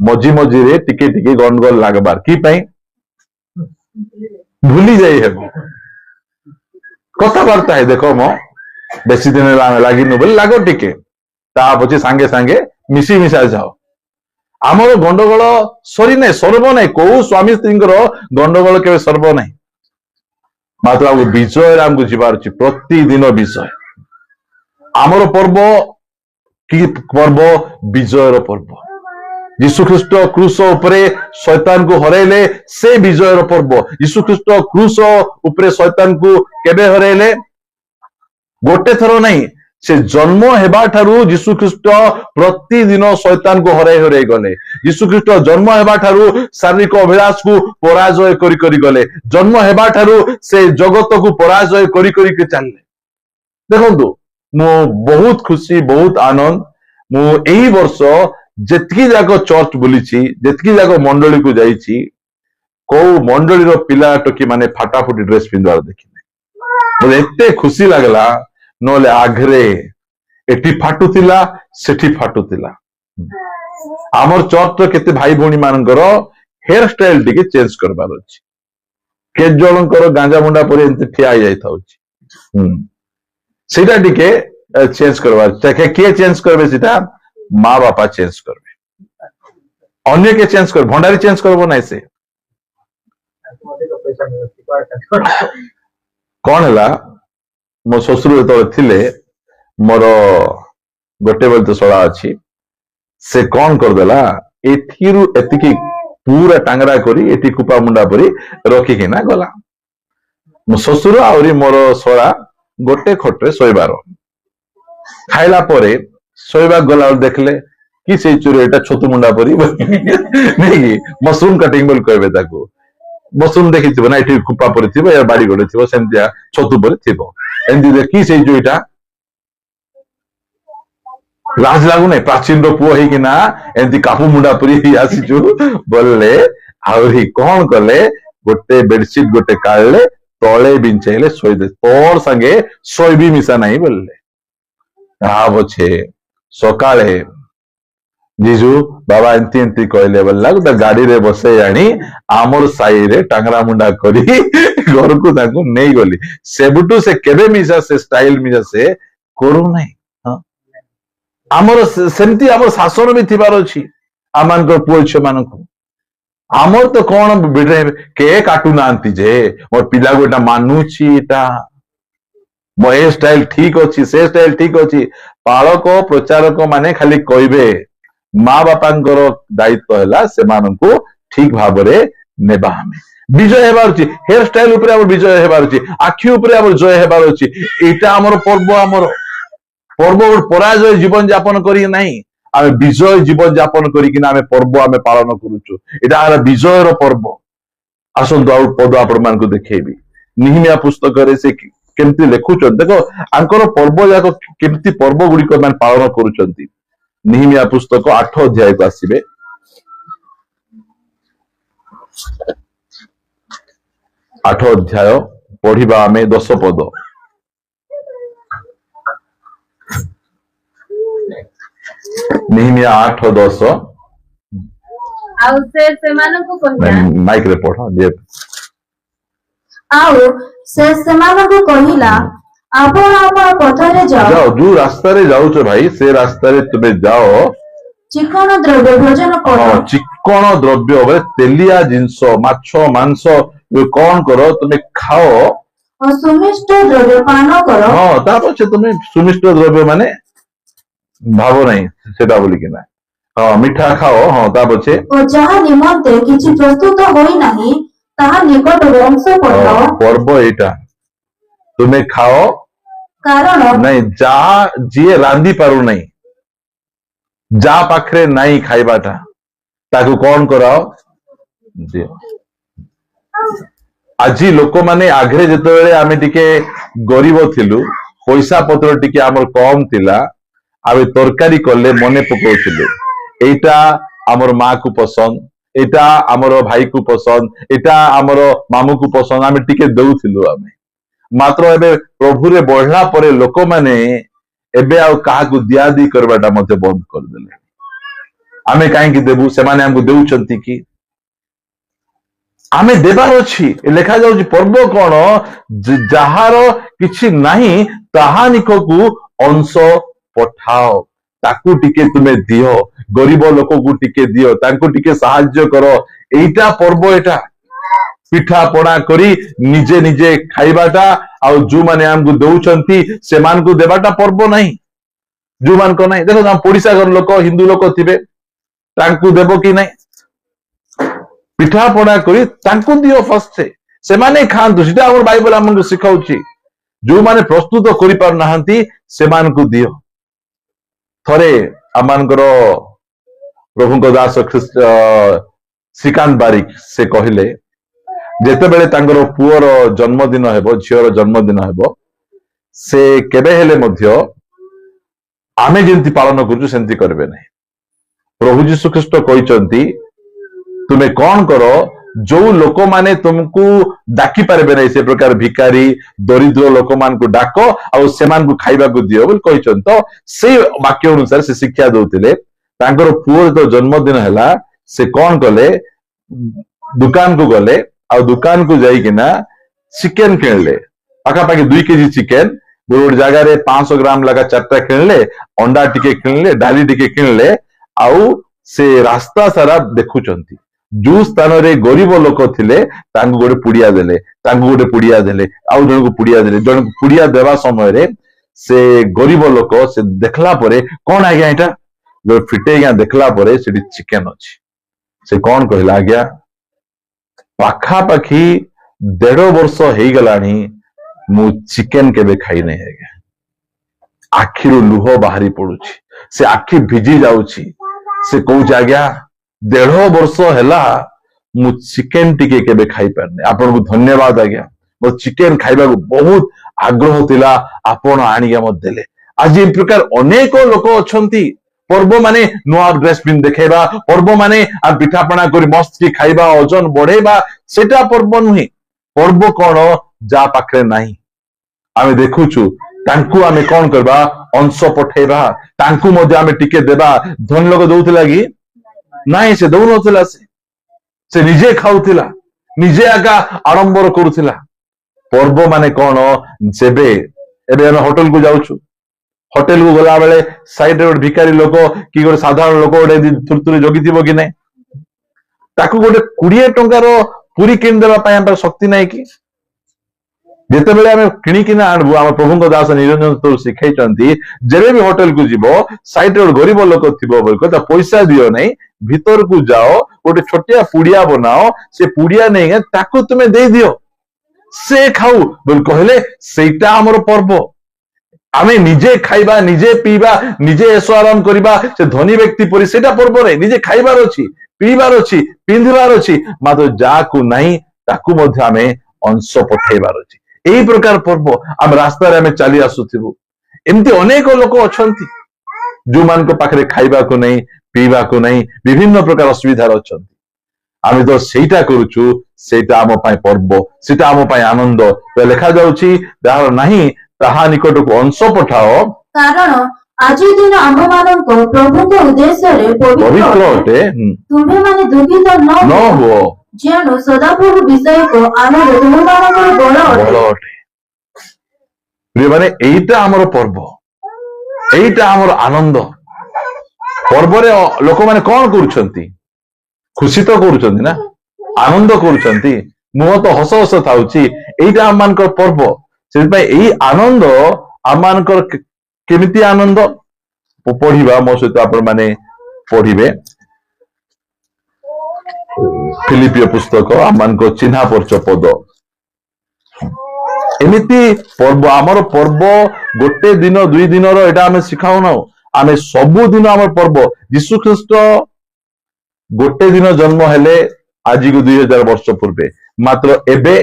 ମଝି ମଝିରେ ଟିକେ ଟିକେ ଗଣ୍ଡଗୋଳ ଲାଗବାର କି ପାଇଁ? ଭୁଲି ଯାଇ ହେବ। କଥାବାର୍ତ୍ତା ହେ ଦେଖ ମ ବେଶୀ ଦିନ ହେଲା ଆମେ ଲାଗିନୁ ବୋଲି ଲାଗ ଟିକେ, ତା ପଛେ ସାଙ୍ଗେ ସାଙ୍ଗେ ମିଶି ମିଶା ଯାଅ। ଆମର ଗଣ୍ଡଗୋଳ ସରି ନାହିଁ, ସର୍ବ ନାହିଁ। କୋଉ ସ୍ୱାମୀ ସ୍ତ୍ରୀଙ୍କର ଗଣ୍ଡଗୋଳ କେବେ ସର୍ବ ନାହିଁ। ମାତ୍ର ଆମକୁ ବିଜୟରେ ଆମକୁ ଯିବାର ଅଛି, ପ୍ରତିଦିନ ବିଜୟ। ଆମର ପର୍ବ କି ପର୍ବ? ବିଜୟର ପର୍ବ। ଯୀଶୁ ଖ୍ରୀଷ୍ଟ କ୍ରୁଶ ଉପରେ ଶୈତାନକୁ ହରାଇଲେ, ସେ ବିଜୟର ପର୍ବ। ଯୀଶୁ ଖ୍ରୀଷ୍ଟ କ୍ରୁଶ ଉପରେ ଶୈତାନକୁ କେବେ ହରାଇଲେ? ଗୋଟେ ଥର ନାହିଁ, ସେ ଜନ୍ମ ହେବା ଠାରୁ ଯୀଶୁ ଖ୍ରୀଷ୍ଟ ପ୍ରତିଦିନ ଶୈତାନକୁ ହରାଇ ହରାଇ ଗଲେ। ଯୀଶୁ ଖ୍ରୀଷ୍ଟ ଜନ୍ମ ହେବା ଠାରୁ ଶାରୀରିକ ଅଭିଳାଷକୁ ପରାଜୟ କରି କରି ଗଲେ। ଜନ୍ମ ହେବା ଠାରୁ ସେ ଜଗତକୁ ପରାଜୟ କରି କରିକି ଚାଲିଲେ। ଦେଖନ୍ତୁ, ମୁଁ ବହୁତ ଖୁସି, ବହୁତ ଆନନ୍ଦ। ମୁଁ ଏଇ ବର୍ଷ ଯେତିକି ଯାକ ଚର୍ଚ୍ଚ ବୁଲିଛି, ଯେତିକି ଯାକ ମଣ୍ଡଳୀକୁ ଯାଇଛି, କୋଉ ମଣ୍ଡଳୀର ପିଲା ଟୋକି ମାନେ ଫାଟାଫୁଟି ଡ୍ରେସ ପିନ୍ଧିବାର ଦେଖିନି। ମୋତେ ଏତେ ଖୁସି ଲାଗିଲା। ନହେଲେ ଆଗରେ ଏଠି ଫାଟୁଥିଲା, ସେଠି ଫାଟୁଥିଲା। ଆମର ଚର୍ଚ୍ଚର କେତେ ଭାଇ ଭଉଣୀ ମାନଙ୍କର ହେୟାର ଷ୍ଟାଇଲ ଟିକେ ଚେଞ୍ଜ କରିବାର ଅଛି। କେତେ ଜଣଙ୍କର ଗାଞ୍ଜା ମୁଣ୍ଡା ପରି ଏମିତି ଠିଆ ହେଇଯାଇଥାଉଛି। ସେଇଟା ଟିକେ ଚେଞ୍ଜ କରିବାର ଅଛି। କିଏ ଚେଞ୍ଜ କରିବେ? ସେଟା ମା ବାପା ଚେଞ୍ଜ କରିବେ। ଅନ୍ୟ କିଏ ଚେଞ୍ଜ କରିବେ? ଭଣ୍ଡାରୀ ଚେଞ୍ଜ କରିବ ନାହିଁ। ସେ କଣ ହେଲା, ମୋ ଶ୍ୱଶୁର ଯେତେବେଳେ ଥିଲେ, ମୋର ଗୋଟେ ବେଳ ତ ଶଳା ଅଛି, ସେ କଣ କରିଦେଲା, ଏଠିରୁ ଏତିକି ପୁରା ଟାଙ୍ଗରା କରି ଏଠି କୁପା ମୁଣ୍ଡା ପରି ରଖିକିନା ଗଲା। ମୋ ଶ୍ୱଶୁର ଆହୁରି ମୋର ଶଳା ଗୋଟେ ଖଟରେ ଶୋଇବାର। ଖାଇଲା ପରେ ଶୋଇବାକୁ ଗଲା ବେଳେ ଦେଖିଲେ କି ସେଇ ଚୋରି, ଏଇଟା ଛତୁ ମୁଣ୍ଡା ପରି ନାଇକି ମସରୁମ କାଟିଂ ବୋଲି କହିବେ ତାକୁ। ମସରୁମ ଦେଖିଥିବ ନା, ଏଠି କୁପା ପରି ଥିବ, ଏ ବାଡି ଗୋଟେ ଥିବ, ସେମିତିଆ ଛତୁ ପରି ଥିବ। ଏମିତି ଦେଖି ସେଇ ଯୋଉଟା ଲାଜ ଲାଗୁନାହିଁ, ପ୍ରାଚୀନର ପୁଅ ହେଇକିନା ଏମିତି କାପୁ ମୁଣ୍ଡା ପରି ଆସିଛୁ ବୋଲେ, ଆହୁରି କଣ କଲେ, ଗୋଟେ ବେଡସିଟ ଗୋଟେ କାଢିଲେ, ତଳେ ବିଞ୍ଚାଇଲେ, ଶୋଇଦେ, ତୋର ସାଙ୍ଗେ ଶୋଇବି ମିଶା ନାହିଁ ବୋଲିଲେ। ତା ପଛେ ସକାଳେ ଜିଜୁ ବାବା ଏମିତି ଏମିତି କହିଲେ ବୋଲିଲା, ତା ଗାଡିରେ ବସେଇ ଆଣି ଆମର ସାହିରେ ଟାଙ୍ଗରା ମୁଣ୍ଡା କରି ଘରକୁ ତାଙ୍କୁ ନେଇଗଲି। ସେବୁଠୁ ସେ କେବେ ମିଶା, ସେ ଷ୍ଟାଇଲ ମିଶା ସେ କରୁନାହିଁ। ଆମର ସେମିତି ଆମର ଶାସନ ବି ଥିବାର ଅଛି ଆମମାନଙ୍କର ପୁଅ ଝିଅ ମାନଙ୍କୁ। ଆମର ତ କଣ କେ କାଟୁନାହାନ୍ତି ଯେ ମୋର ପିଲାକୁ ଏଟା ମାନୁଛି, ଏଟା ମୋ ଏ ଷ୍ଟାଇଲ ଠିକ ଅଛି, ସେ ଷ୍ଟାଇଲ ଠିକ ଅଛି। ପାଳକ ପ୍ରଚାରକ ମାନେ ଖାଲି କହିବେ, ମା ବାପାଙ୍କର ଦାୟିତ୍ୱ ହେଲା ସେମାନଙ୍କୁ ଠିକ ଭାବରେ ନେବା। ଆମେ ବିଜୟ ହେବାର ଅଛି, ହେୟାର ଷ୍ଟାଇଲ ଉପରେ ଆମର ବିଜୟ ହେବାର ଅଛି, ଆଖି ଉପରେ ଆମର ଜୟ ହେବାର ଅଛି। ଏଇଟା ଆମର ପର୍ବ। ଆମର ପର୍ବ ପରାଜୟ ଜୀବନ ଯାପନ କରି ନାହିଁ, ଆମେ ବିଜୟ ଜୀବନ ଯାପନ କରିକିନା ଆମେ ପର୍ବ ଆମେ ପାଳନ କରୁଛୁ। ଏଇଟା ହେଲା ବିଜୟର ପର୍ବ। ଆସନ୍ତୁ ଆଉ ପଦ ଆପଣ ମାନଙ୍କୁ ଦେଖେଇବି। ନିହିମିଆ ପୁସ୍ତକରେ ସେ କେମିତି ଲେଖୁଛନ୍ତି, ଦେଖ ଆଙ୍କର ପର୍ବ ଯାକ କେମିତି ପର୍ବ ଗୁଡିକ ମାନେ ପାଳନ କରୁଛନ୍ତି। ନିହିମିଆ ପୁସ୍ତକ 8 ଅଧ୍ୟାୟକୁ ଆସିବେ। 8 ଅଧ୍ୟାୟ ପଢିବା ଆମେ 10 ପଦ। ନିହିମିଆ 8:10। ଆଉ ସେ ସେମାନଙ୍କୁ କହିଲା, ମାଇକରେ ପଢ। ଆଉ ସେ ସେମାନଙ୍କୁ କହିଲା, ଆପଣ ଆପଣ ପଥରେ ଯାଅ, ଯୋଉ ରାସ୍ତାରେ ଯାଉଛ ଭାଇ, ସେ ରାସ୍ତାରେ ତୁମେ ଯାଅ, ଚିକଣ ଦ୍ରବ୍ୟ ଭୋଜନ କର। ଚିକଣ ଦ୍ରବ୍ୟ, ତେଲିଆ ଜିନିଷ, ମାଛ ମାଂସ କଣ କର, ତୁମେ ଖାଅ। ଓ ସୁମିଷ୍ଟ ଦ୍ରବ୍ୟ ପାନ କର ହଁ ତା ପଛେ ତୁମେ ସୁମିଷ୍ଟ ଦ୍ରବ୍ୟ ମାନେ ଭାବ ନାହିଁ ସେଟା ବୋଲିକିନା ହଁ ମିଠା ଖାଅ ହଁ ତା ପଛେ ଓ ଯାହା ନିମନ୍ତେ କିଛି ପ୍ରସ୍ତୁତ ହୋଇନାହିଁ ତାହା ନିକଟରୁ ଅଂଶ ପଠାଅ ପର୍ବ ଏଇଟା ତୁମେ ଖାଅ କାରଣ ନାଇଁ ଯାହା ଯିଏ ରାନ୍ଧି ପାରୁନାହିଁ ଯାହା ପାଖରେ ନାହିଁ ଖାଇବାଟା ତାକୁ କଣ କରାଅ ଦିଅ ଆଜି ଲୋକମାନେ ଆଗରେ ଯେତେବେଳେ ଆମେ ଟିକେ ଗରିବ ଥିଲୁ ପଇସା ପତ୍ର ଟିକେ ଆମର କମ ଥିଲା ଆମେ ତରକାରୀ କଲେ ମନେ ପକାଉଥିଲୁ ଏଇଟା ଆମର ମା କୁ ପସନ୍ଦ ଏଇଟା ଆମର ଭାଇ କୁ ପସନ୍ଦ ଏଇଟା ଆମର ମାମୁକୁ ପସନ୍ଦ ଆମେ ଟିକେ ଦଉଥିଲୁ ଆମେ ମାତ୍ର ଏବେ ପ୍ରଭୁରେ ବଢିଲା ପରେ ଲୋକମାନେ ଏବେ ଆଉ କାହାକୁ ଦିଆଦି କରିବାଟା ମଧ୍ୟ ବନ୍ଦ କରିଦେଲେ ଆମେ କାହିଁକି ଦେବୁ ସେମାନେ ଆମକୁ ଦେଉଛନ୍ତି କି ଆମେ ଦେବାର ଅଛି ଲେଖାଯାଉଛି ପର୍ବ କଣ ଯାହାର କିଛି ନାହିଁ ତାହା ନିକକୁ ଅଂଶ ପଠାଅ ତାକୁ ଟିକେ ତୁମେ ଦିଅ ଗରିବ ଲୋକକୁ ଟିକେ ଦିଅ ତାଙ୍କୁ ଟିକେ ସାହାଯ୍ୟ କର ଏଇଟା ପର୍ବ ଏଇଟା ପିଠା ପଣା କରି ନିଜେ ନିଜେ ଖାଇବାଟା ଆଉ ଯୋଉମାନେ ଆମକୁ ଦଉଛନ୍ତି ସେମାନଙ୍କୁ ଦେବାଟା ପର୍ବ ନାହିଁ ଯୋଉମାନଙ୍କ ନାହିଁ ଦେଖ ପଡିଶା ଘର ଲୋକ ହିନ୍ଦୁ ଲୋକ ଥିବେ ତାଙ୍କୁ ଦେବ କି ନାହିଁ ପିଠା ପଣା କରି ତାଙ୍କୁ ଦିଅ ଫାଷ୍ଟ ସେମାନେ ଖାଆନ୍ତୁ ସେଟା ଆମର ବାଇବଲ ଆମକୁ ଶିଖାଉଛି ଯୋଉମାନେ ପ୍ରସ୍ତୁତ କରିପାରୁନାହାନ୍ତି ସେମାନଙ୍କୁ ଦିଅ ଥରେ ଆମମାନଙ୍କର ପ୍ରଭୁଙ୍କ ଦାସ ଶ୍ରୀକାନ୍ତ ବାରିକ ସେ କହିଲେ ଯେତେବେଳେ ତାଙ୍କର ପୁଅର ଜନ୍ମଦିନ ହେବ ଝିଅର ଜନ୍ମଦିନ ହେବ ସେ କେବେ ହେଲେ ମଧ୍ୟ ଆମେ ଯେମିତି ପାଳନ କରୁଛୁ ସେମିତି କରିବେ ନାହିଁ ପ୍ରଭୁ ଯୀଶୁ ଖ୍ରୀଷ୍ଟ କହିଛନ୍ତି ତୁମେ କଣ କର ଯୋଉ ଲୋକମାନେ ତୁମକୁ ଡାକି ପାରିବେ ନାହିଁ ସେ ପ୍ରକାର ଭିକାରୀ ଦରିଦ୍ର ଲୋକମାନଙ୍କୁ ଡାକ ଆଉ ସେମାନଙ୍କୁ ଖାଇବାକୁ ଦିଅ ବୋଲି କହିଛନ୍ତି ତ ସେଇ ବାକ୍ୟ ଅନୁସାରେ ସେ ଶିକ୍ଷା ଦଉଥିଲେ ତାଙ୍କର ପୁଅ ଯେତେବେଳେ ଜନ୍ମଦିନ ହେଲା ସେ କଣ କଲେ ଦୋକାନକୁ ଗଲେ ଆଉ ଦୋକାନକୁ ଯାଇକିନା ଚିକେନ କିଣିଲେ ପାଖାପାଖି 2 କେଜି ଚିକେନ ଗୋଟେ ଜାଗାରେ 500 ଗ୍ରାମ ଲେଖା 4ଟା କିଣିଲେ ଅଣ୍ଡା ଟିକେ କିଣିଲେ ଡାଲି ଟିକେ କିଣିଲେ ଆଉ ସେ ରାସ୍ତା ସାରା ଦେଖୁଛନ୍ତି ଯୋଉ ସ୍ଥାନରେ ଗରିବ ଲୋକ ଥିଲେ ତାଙ୍କୁ ଗୋଟେ ପୁଡିଆ ଦେଲେ ତାଙ୍କୁ ଗୋଟେ ପୁଡିଆ ଦେଲେ ଆଉ ଜଣକୁ ପୁଡିଆ ଦେଲେ ଜଣକୁ ପୁଡିଆ ଦେବା ସମୟରେ ସେ ଗରିବ ଲୋକ ସେ ଦେଖିଲା ପରେ କଣ ଆଜ୍ଞା ଏଇଟା ଫିଟେଇକି ଦେଖିଲା ପରେ ସେଠି ଚିକେନ ଅଛି ସେ କଣ କହିଲା ଆଜ୍ଞା ପାଖାପାଖି 1.5 ବର୍ଷ ହେଇଗଲାଣି ମୁଁ ଚିକେନ କେବେ ଖାଇନାହିଁ ଆଜ୍ଞା ଆଖିରୁ ଲୁହ ବାହାରି ପଡୁଛି ସେ ଆଖି ଭିଜି ଯାଉଛି ସେ କହୁଛି ଆଜ୍ଞା 1.5 ବର୍ଷ ହେଲା ମୁଁ ଚିକେନ ଟିକେ କେବେ ଖାଇପାରିନି ଆପଣଙ୍କୁ ଧନ୍ୟବାଦ ଆଜ୍ଞା ମୋ ଚିକେନ ଖାଇବାକୁ ବହୁତ ଆଗ୍ରହ ଥିଲା ଆପଣ ଆଣିକି ମତେ ଦେଲେ ଆଜି ଏ ପ୍ରକାର ଅନେକ ଲୋକ ଅଛନ୍ତି ପର୍ବ ମାନେ ନୂଆ ଡ୍ରେସ ପିନ୍ଧି ଦେଖେଇବା ପର୍ବ ମାନେ ପିଠାପଣା କରି ମସ୍ତ ଖାଇବା ଓଜନ ବଢେଇବା ସେଟା ପର୍ବ ନୁହେଁ ପର୍ବ କଣ ଯାହା ପାଖରେ ନାହିଁ ଆମେ ଦେଖୁଛୁ ତାଙ୍କୁ ଆମେ କଣ କରିବା ଅଂଶ ପଠେଇବା ତାଙ୍କୁ ମଧ୍ୟ ଆମେ ଟିକେ ଦେବା ଧନୀ ଲୋକ ଦଉଥିଲା କି ନାଇଁ ସେ ଦଉନଥିଲା ସେ ନିଜେ ଖାଉଥିଲା ନିଜେ ଆକା ଆଡମ୍ବର କରୁଥିଲା ପର୍ବ ମାନେ କଣ ଯେବେ ଏବେ ଆମେ ହୋଟେଲକୁ ଯାଉଛୁ ହୋଟେଲକୁ ଗଲା ବେଳେ ସାଇଡରେ ଗୋଟେ ଭିକାରୀ ଲୋକ କି ଗୋଟେ ସାଧାରଣ ଲୋକ ଗୋଟେ ଥୁରଥୁରି ଜଗିଥିବ କି ନାଇଁ ତାକୁ ଗୋଟେ 20 ଟଙ୍କାର ପୁରୀ କିଣିଦେବା ପାଇଁ ଆମର ଶକ୍ତି ନାହିଁ କି ଯେତେବେଳେ ଆମେ କିଣିକିନା ଆଣିବୁ ଆମ ପ୍ରଭୁଙ୍କ ଦାସ ନିରଞ୍ଜନ ଶିଖେଇଛନ୍ତି ଯେବେ ବି ହୋଟେଲକୁ ଯିବ ସାଇଡରେ ଗୋଟେ ଗରିବ ଲୋକ ଥିବ ବୋଲି ତା ପଇସା ଦିଅ ନାହିଁ ଭିତରକୁ ଯାଅ ଗୋଟେ ଛୋଟିଆ ପୁଡିଆ ବନାଅ ସେ ପୁଡିଆ ନେଇ ତାକୁ ତୁମେ ଦେଇଦିଅ ସେ ଖାଉ ବୋଲି କହିଲେ ସେଇଟା ଆମର ପର୍ବ ଆମେ ନିଜେ ଖାଇବା ନିଜେ ପିଇବା ନିଜେ ଏସ ଆରାମ କରିବା ସେ ଧନୀ ବ୍ୟକ୍ତି ପରି ସେଇଟା ପର୍ବ ନାହିଁ ନିଜେ ଖାଇବାର ଅଛି ପିଇବାର ଅଛି ପିନ୍ଧିବାର ଅଛି ମାତ୍ର ଯାହାକୁ ନାହିଁ ତାକୁ ମଧ୍ୟ ଆମେ ଅଂଶ ପଠେଇବାର ଅଛି ଏଇ ପ୍ରକାର ପର୍ବ ଆମେ ରାସ୍ତାରେ ଆମେ ଚାଲି ଆସୁଥିବୁ ଏମିତି ଅନେକ ଲୋକ ଅଛନ୍ତି ଯୋଉମାନଙ୍କ ପାଖରେ ଖାଇବାକୁ ନାହିଁ ପିଇବାକୁ ନାହିଁ ବିଭିନ୍ନ ପ୍ରକାର ଅସୁବିଧାରେ ଅଛନ୍ତି ଆମେ ତ ସେଇଟା କରୁଛୁ ସେଇଟା ଆମ ପାଇଁ ପର୍ବ ସେଇଟା ଆମ ପାଇଁ ଆନନ୍ଦ ଲେଖାଯାଉଛି ଯାହାର ନାହିଁ ତାହା ନିକଟକୁ ଅଂଶ ପଠାଅ କାରଣ ଆଜି ଦିନ ଆମ୍ଭମାନଙ୍କ ପ୍ରଭୁଙ୍କ ଉଦ୍ଦେଶ୍ୟରେ ପବିତ୍ର ଅଟେ ତୁମ୍ଭେମାନେ ଦୁଃଖିତ ନ ହୁଅ ଯେଣୁ ସଦାପ୍ରଭୁ ବିଷୟକ ଆନନ୍ଦ ତୁମମାନଙ୍କର ବଳ ଅଟେ ମାନେ ଏଇଟା ଆମର ପର୍ବ ଏଇଟା ଆମର ଆନନ୍ଦ ପର୍ବରେ ଲୋକମାନେ କଣ କରୁଛନ୍ତି ଖୁସି ତ କରୁଛନ୍ତି ନା ଆନନ୍ଦ କରୁଛନ୍ତି ମୁହଁ ତ ହସ ହସ ଥାଉଛି এইটা ଆମମାନଙ୍କର ପର୍ବ। ସେଥିପାଇଁ ଏଇ ଆନନ୍ଦ ଆମମାନଙ୍କର କେମିତି ଆନନ୍ଦ ପଢିବା, ମୋ ସହିତ ଆପଣ ମାନେ ପଢିବେ ଫିଲିପିଓ ପୁସ୍ତକ ଆମମାନଙ୍କ ଚିହ୍ନା ପରିଚୟ ପଦ। ଏମିତି ପର୍ବ, ଆମର ପର୍ବ ଗୋଟେ ଦିନ ଦୁଇ ଦିନର ଏଇଟା ଆମେ ଶିଖାଉନାହୁଁ, ଆମେ ସବୁଦିନ ଆମର ପର୍ବ। ଯୀଶୁ ଖ୍ରୀଷ୍ଟ ଗୋଟେ ଦିନ ଜନ୍ମ ହେଲେ ଆଜିକୁ 2000 ବର୍ଷ ପୂର୍ବେ, ମାତ୍ର ଏବେ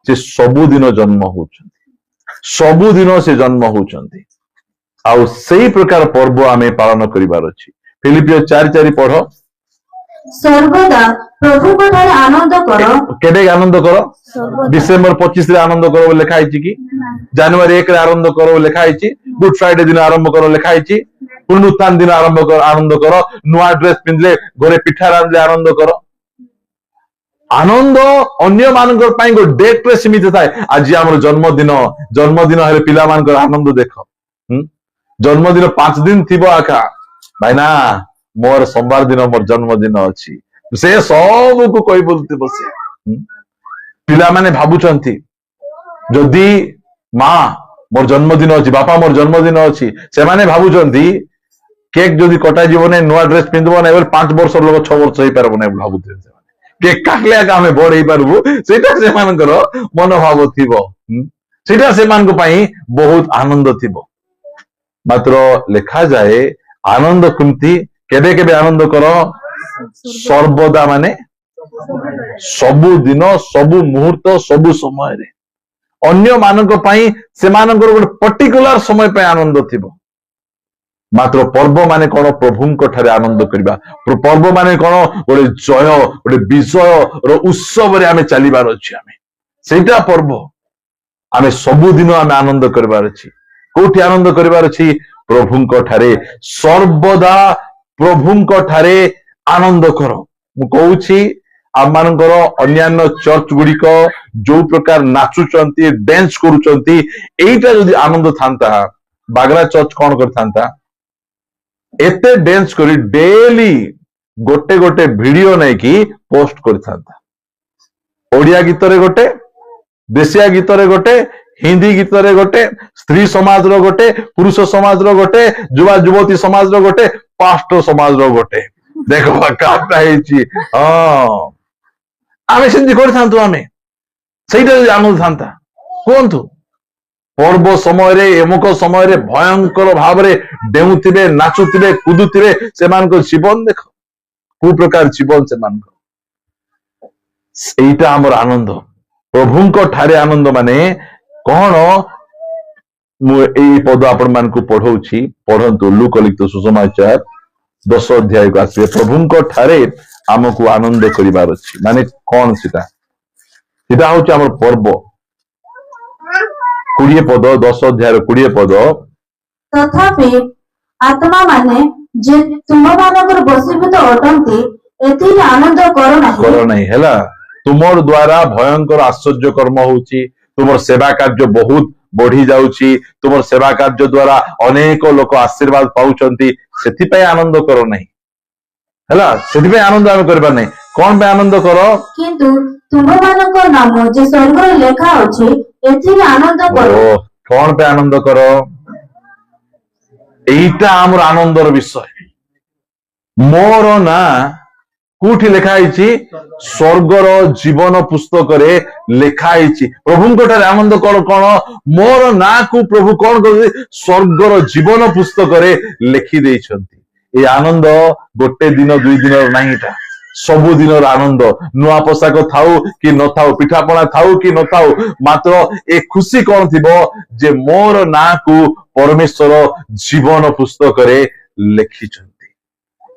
ସେ ସବୁଦିନ ଜନ୍ମ ହଉଛନ୍ତି, ସବୁଦିନ ସେ ଜନ୍ମ ହଉଛନ୍ତି। ଆଉ ସେଇ ପ୍ରକାର ପର୍ବ ଆମେ ପାଳନ କରିବାର ଅଛି। ଫିଲିପିଓ 4:4 ପଢ। ସର୍ବଦା ପ୍ରଭୁଙ୍କ ଠାରେ ଆନନ୍ଦ କର। କେବେ ଆନନ୍ଦ କର? ସର୍ବଦା। ଡିସେମ୍ବର 25 ରେ ଆନନ୍ଦ କର ବୋଲି ଲେଖା ହେଇଛି କି? ଜାନୁଆରୀ 1 ରେ ଆନନ୍ଦ କର ବୋଲି ଲେଖା ହେଇଛି? ଗୁଡ ଫ୍ରାଇଡେ ଦିନ ଆରମ୍ଭ କର ଲେଖା ହେଇଛି? ପୁନରୁତ୍ଥାନ ଦିନ ଆନନ୍ଦ କର। ନୂଆ ଡ୍ରେସ ପିନ୍ଧିଲେ, ଘରେ ପିଠା ରାନ୍ଧିଲେ ଆନନ୍ଦ କର। ଆନନ୍ଦ ଅନ୍ୟ ମାନଙ୍କର ପାଇଁ ଗୋଟେ ଡେଟ୍ ରେ ସୀମିତ ଥାଏ। ଆଜି ଆମର ଜନ୍ମଦିନ ହେଲେ ପିଲାମାନଙ୍କର ଆନନ୍ଦ ଦେଖ। ଜନ୍ମଦିନ 5 ଦିନ ଥିବ ଆକା, ଭାଇନା ମୋର ସୋମବାର ଦିନ ମୋର ଜନ୍ମଦିନ ଅଛି, ସେ ସବୁକୁ କହି ବୁଲୁଥିବ ସେ। ପିଲାମାନେ ଭାବୁଛନ୍ତି ଯଦି ମା ମୋର ଜନ୍ମଦିନ ଅଛି, ବାପା ମୋର ଜନ୍ମଦିନ ଅଛି, ସେମାନେ ଭାବୁଛନ୍ତି କେକ୍ ଯଦି କଟାଯିବ ନାହିଁ, ନୂଆ ଡ୍ରେସ ପିନ୍ଧିବ ନାହିଁ, 5 ବର୍ଷ ଲୋକ 6 ବର୍ଷ ହେଇପାରିବ ନାହିଁ ଭାବୁଥିବେ ସେମାନେ। କେକ୍ କାଟିଲେ ଆକା ଆମେ ବଡ ହେଇପାରିବୁ, ସେଇଟା ସେମାନଙ୍କର ମନୋଭାବ ଥିବ। ସେଇଟା ସେମାନଙ୍କ ପାଇଁ ବହୁତ ଆନନ୍ଦ ଥିବ। ମାତ୍ର ଲେଖାଯାଏ ଆନନ୍ଦ କେମିତି, କେବେ କେବେ ଆନନ୍ଦ କର? ସର୍ବଦା ମାନେ ସବୁଦିନ, ସବୁ ମୁହୂର୍ତ୍ତ, ସବୁ ସମୟରେ। ଅନ୍ୟ ମାନଙ୍କ ପାଇଁ ସେମାନଙ୍କର ଗୋଟେ ପର୍ଟିକୁଲାର ସମୟ ପାଇଁ ଆନନ୍ଦ ଥିବ। ମାତ୍ର ପର୍ବ ମାନେ କଣ? ପ୍ରଭୁଙ୍କ ଠାରେ ଆନନ୍ଦ କରିବା। ପର୍ବ ମାନେ କଣ? ଗୋଟେ ଜୟ, ଗୋଟେ ବିଜୟର ଉତ୍ସବରେ ଆମେ ଚାଲିବାର ଅଛି। ଆମେ ସେଇଟା ପର୍ବ। ଆମେ ସବୁଦିନ ଆମେ ଆନନ୍ଦ କରିବାର ଅଛି। କୋଉଠି ଆନନ୍ଦ କରିବାର ଅଛି? ପ୍ରଭୁଙ୍କ ଠାରେ। ସର୍ବଦା ପ୍ରଭୁଙ୍କ ଠାରେ ଆନନ୍ଦ କର। ମୁଁ କହୁଛି ଆମମାନଙ୍କର ଅନ୍ୟାନ୍ୟ ଚର୍ଚ୍ଚ ଗୁଡିକ ଯୋଉ ପ୍ରକାର ନାଚୁଛନ୍ତି, ଡ୍ୟାନ୍ସ କରୁଛନ୍ତି, ଏଇଟା ଯଦି ଆନନ୍ଦ ଥାନ୍ତା, ବାଗରା ଚର୍ଚ୍ଚ କଣ କରିଥାନ୍ତା? ଏତେ ଡ୍ୟାନ୍ସ କରି ଡେଲି ଗୋଟେ ଗୋଟେ ଭିଡିଓ ନେଇକି ପୋଷ୍ଟ କରିଥାନ୍ତା। ଓଡିଆ ଗୀତରେ ଗୋଟେ, ଦେଶିଆ ଗୀତରେ ଗୋଟେ, ହିନ୍ଦୀ ଗୀତରେ ଗୋଟେ, ସ୍ତ୍ରୀ ସମାଜର ଗୋଟେ, ପୁରୁଷ ସମାଜର ଗୋଟେ, ଯୁବା ଯୁବତୀ ସମାଜର ଗୋଟେ, ପାଷ୍ଟର ସମାଜର ଗୋଟେ। ଦେଖ କାଟା ହେଇଛି। ହଁ, ଆମେ ସେମିତି କରିଥାନ୍ତୁ। ଆମେ ସେଇଟା ଯଦି ଆନନ୍ଦ ଥାନ୍ତା, କୁହନ୍ତୁ। ପର୍ବ ସମୟରେ, ଏମୁକ ସମୟରେ ଭୟଙ୍କର ଭାବରେ ଡେଉଁଥିବେ, ନାଚୁଥିବେ, କୁଦୁଥିବେ। ସେମାନଙ୍କ ଜୀବନ ଦେଖ, କୋଉ ପ୍ରକାର ଜୀବନ ସେମାନଙ୍କର। ସେଇଟା ଆମର ଆନନ୍ଦ। ପ୍ରଭୁଙ୍କ ଠାରେ ଆନନ୍ଦ ମାନେ କଣ? ମୁଁ ଏଇ ପଦ ଆପଣ ମାନଙ୍କୁ ପଢଉଛି, ପଢନ୍ତୁ। ଲୁକ ଲିଖିତ ସୁସମାଚାର 10 ଅଧ୍ୟାୟକୁ ଆସିବେ। ପ୍ରଭୁଙ୍କ ଠାରେ ଆମକୁ ଆନନ୍ଦ କରିବାର ଅଛି ମାନେ କଣ? ସେଟା ହଉଛି ଆମର ପର୍ବ। 20 ପଦ, 10 ଅଧ୍ୟାୟର 20 ପଦ। ତଥାପି ଆତ୍ମା ମାନେ ଯେ ତୁମମାନଙ୍କର ବଶୀଭୂତ ଅଟନ୍ତି, ଏଥିରେ ଆନନ୍ଦ କର ନାହିଁ। ହେଲା, ତୁମର ଦ୍ଵାରା ଭୟଙ୍କର ଆଶ୍ଚର୍ଯ୍ୟ କର୍ମ ହଉଛି। ତୁମର ସେବା କାର୍ଯ୍ୟ ବହୁତ ବଢି ଯାଉଛି। ତୁମର ସେବା କାର୍ଯ୍ୟ ଦ୍ଵାରା ଅନେକ ଲୋକ ଆଶୀର୍ବାଦ ପାଉଛନ୍ତି। ସେଥିପାଇଁ ଆନନ୍ଦ କର ନାହିଁ। ହେଲା, ସେଥିପାଇଁ ଆନନ୍ଦ ଆମେ କରିବା ନାହିଁ। କଣ ପାଇଁ ଆନନ୍ଦ କର? କିନ୍ତୁ ତୁମମାନଙ୍କ ନାମ ଯେ ସ୍ୱର୍ଗରେ ଲେଖା ଅଛି, ଏଥିରେ ଆନନ୍ଦ କର। କଣ ପାଇଁ ଆନନ୍ଦ କର? এইটা আমার আনন্দর বিষয়। ମୋର ନାଁ କୋଉଠି ଲେଖା ହେଇଛି? ସ୍ୱର୍ଗର ଜୀବନ ପୁସ୍ତକରେ ଲେଖା ହେଇଛି। ପ୍ରଭୁଙ୍କ ଠାରେ ଆନନ୍ଦ କଣ? କଣ? ମୋର ନାଁକୁ ପ୍ରଭୁ କଣ କରୁଛନ୍ତି? ସ୍ୱର୍ଗର ଜୀବନ ପୁସ୍ତକରେ ଲେଖି ଦେଇଛନ୍ତି। এই ଆନନ୍ଦ ଗୋଟେ ଦିନ ଦୁଇ ଦିନର ନାହିଁ, ଏଟା ସବୁଦିନର ଆନନ୍ଦ। ନୂଆ ପୋଷାକ ଥାଉ କି ନଥାଉ, ପିଠାପଣା ଥାଉ କି ନଥାଉ, ମାତ୍ର ଏ ଖୁସି କଣ ଥିବ? ଯେ ମୋର ନାଁକୁ ପରମେଶ୍ୱର ଜୀବନ ପୁସ୍ତକରେ ଲେଖିଛନ୍ତି।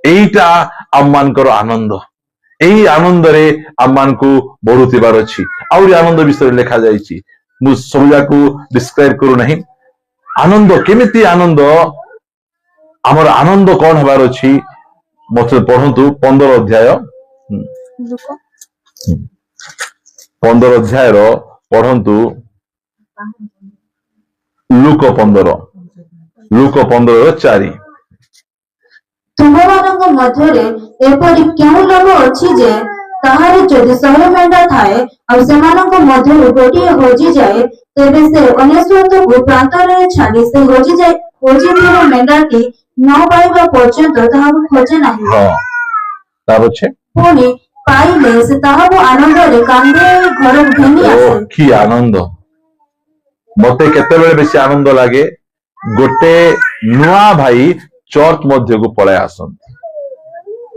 এইটা ଆମମାନଙ୍କର ଆନନ୍ଦ। এই ଆନନ୍ଦରେ ଆମମାନଙ୍କୁ ବଢୁଥିବାର ଅଛି। ଆହୁରି ଆନନ୍ଦ ବିଷୟରେ ଲେଖା ଯାଇଛି। ମୁଁ ସବୁଯାକୁ ଡିସ୍କ୍ରାଇବ କରୁନାହିଁ। ଆନନ୍ଦ କେମିତି? ଆନନ୍ଦ, ଆମର ଆନନ୍ଦ କଣ ହେବାର ଅଛି? ମତେ ପଢନ୍ତୁ 15 ଅଧ୍ୟାୟ। 15 ଅଧ୍ୟାୟର ପଢନ୍ତୁ। ଲୁକ 15:4। ତୁମମାନଙ୍କ ମଧ୍ୟରେ ଏପରି କେଉଁ ଲୋକ ଅଛି ଯେ ତାହାରେ ଯଦି 100 ମେଣ୍ଢା ଥାଏ ଆଉ ସେମାନଙ୍କ ମଧ୍ୟରୁ ଗୋଟିଏ ହଜିଯାଏ, ତେବେ ସେ ଅନେଶ୍ୱତକୁ ପ୍ରାନ୍ତରରେ ଛାଡ଼ି ସେ ହଜିଥିବା ମେଣ୍ଢାଟି ନ ପାଇବା ପର୍ଯ୍ୟନ୍ତ ତାହାକୁ ଖୋଜେ ନାହିଁ। ହଁ ତା ପଛେ ପୁଣି ପାଇଲେ ସେ ତାହାକୁ ଆନନ୍ଦରେ କାନ୍ଦି ଘରକୁ ଘେନି ଓ ଆସେ। କି ଆନନ୍ଦ! ମତେ କେତେବେଳେ ବେଶୀ ଆନନ୍ଦ ଲାଗେ, ଗୋଟେ ନୂଆ ଭାଇ ଚର୍ଚ୍ଚ ମଧ୍ୟକୁ ପଳାଇ ଆସନ୍ତି,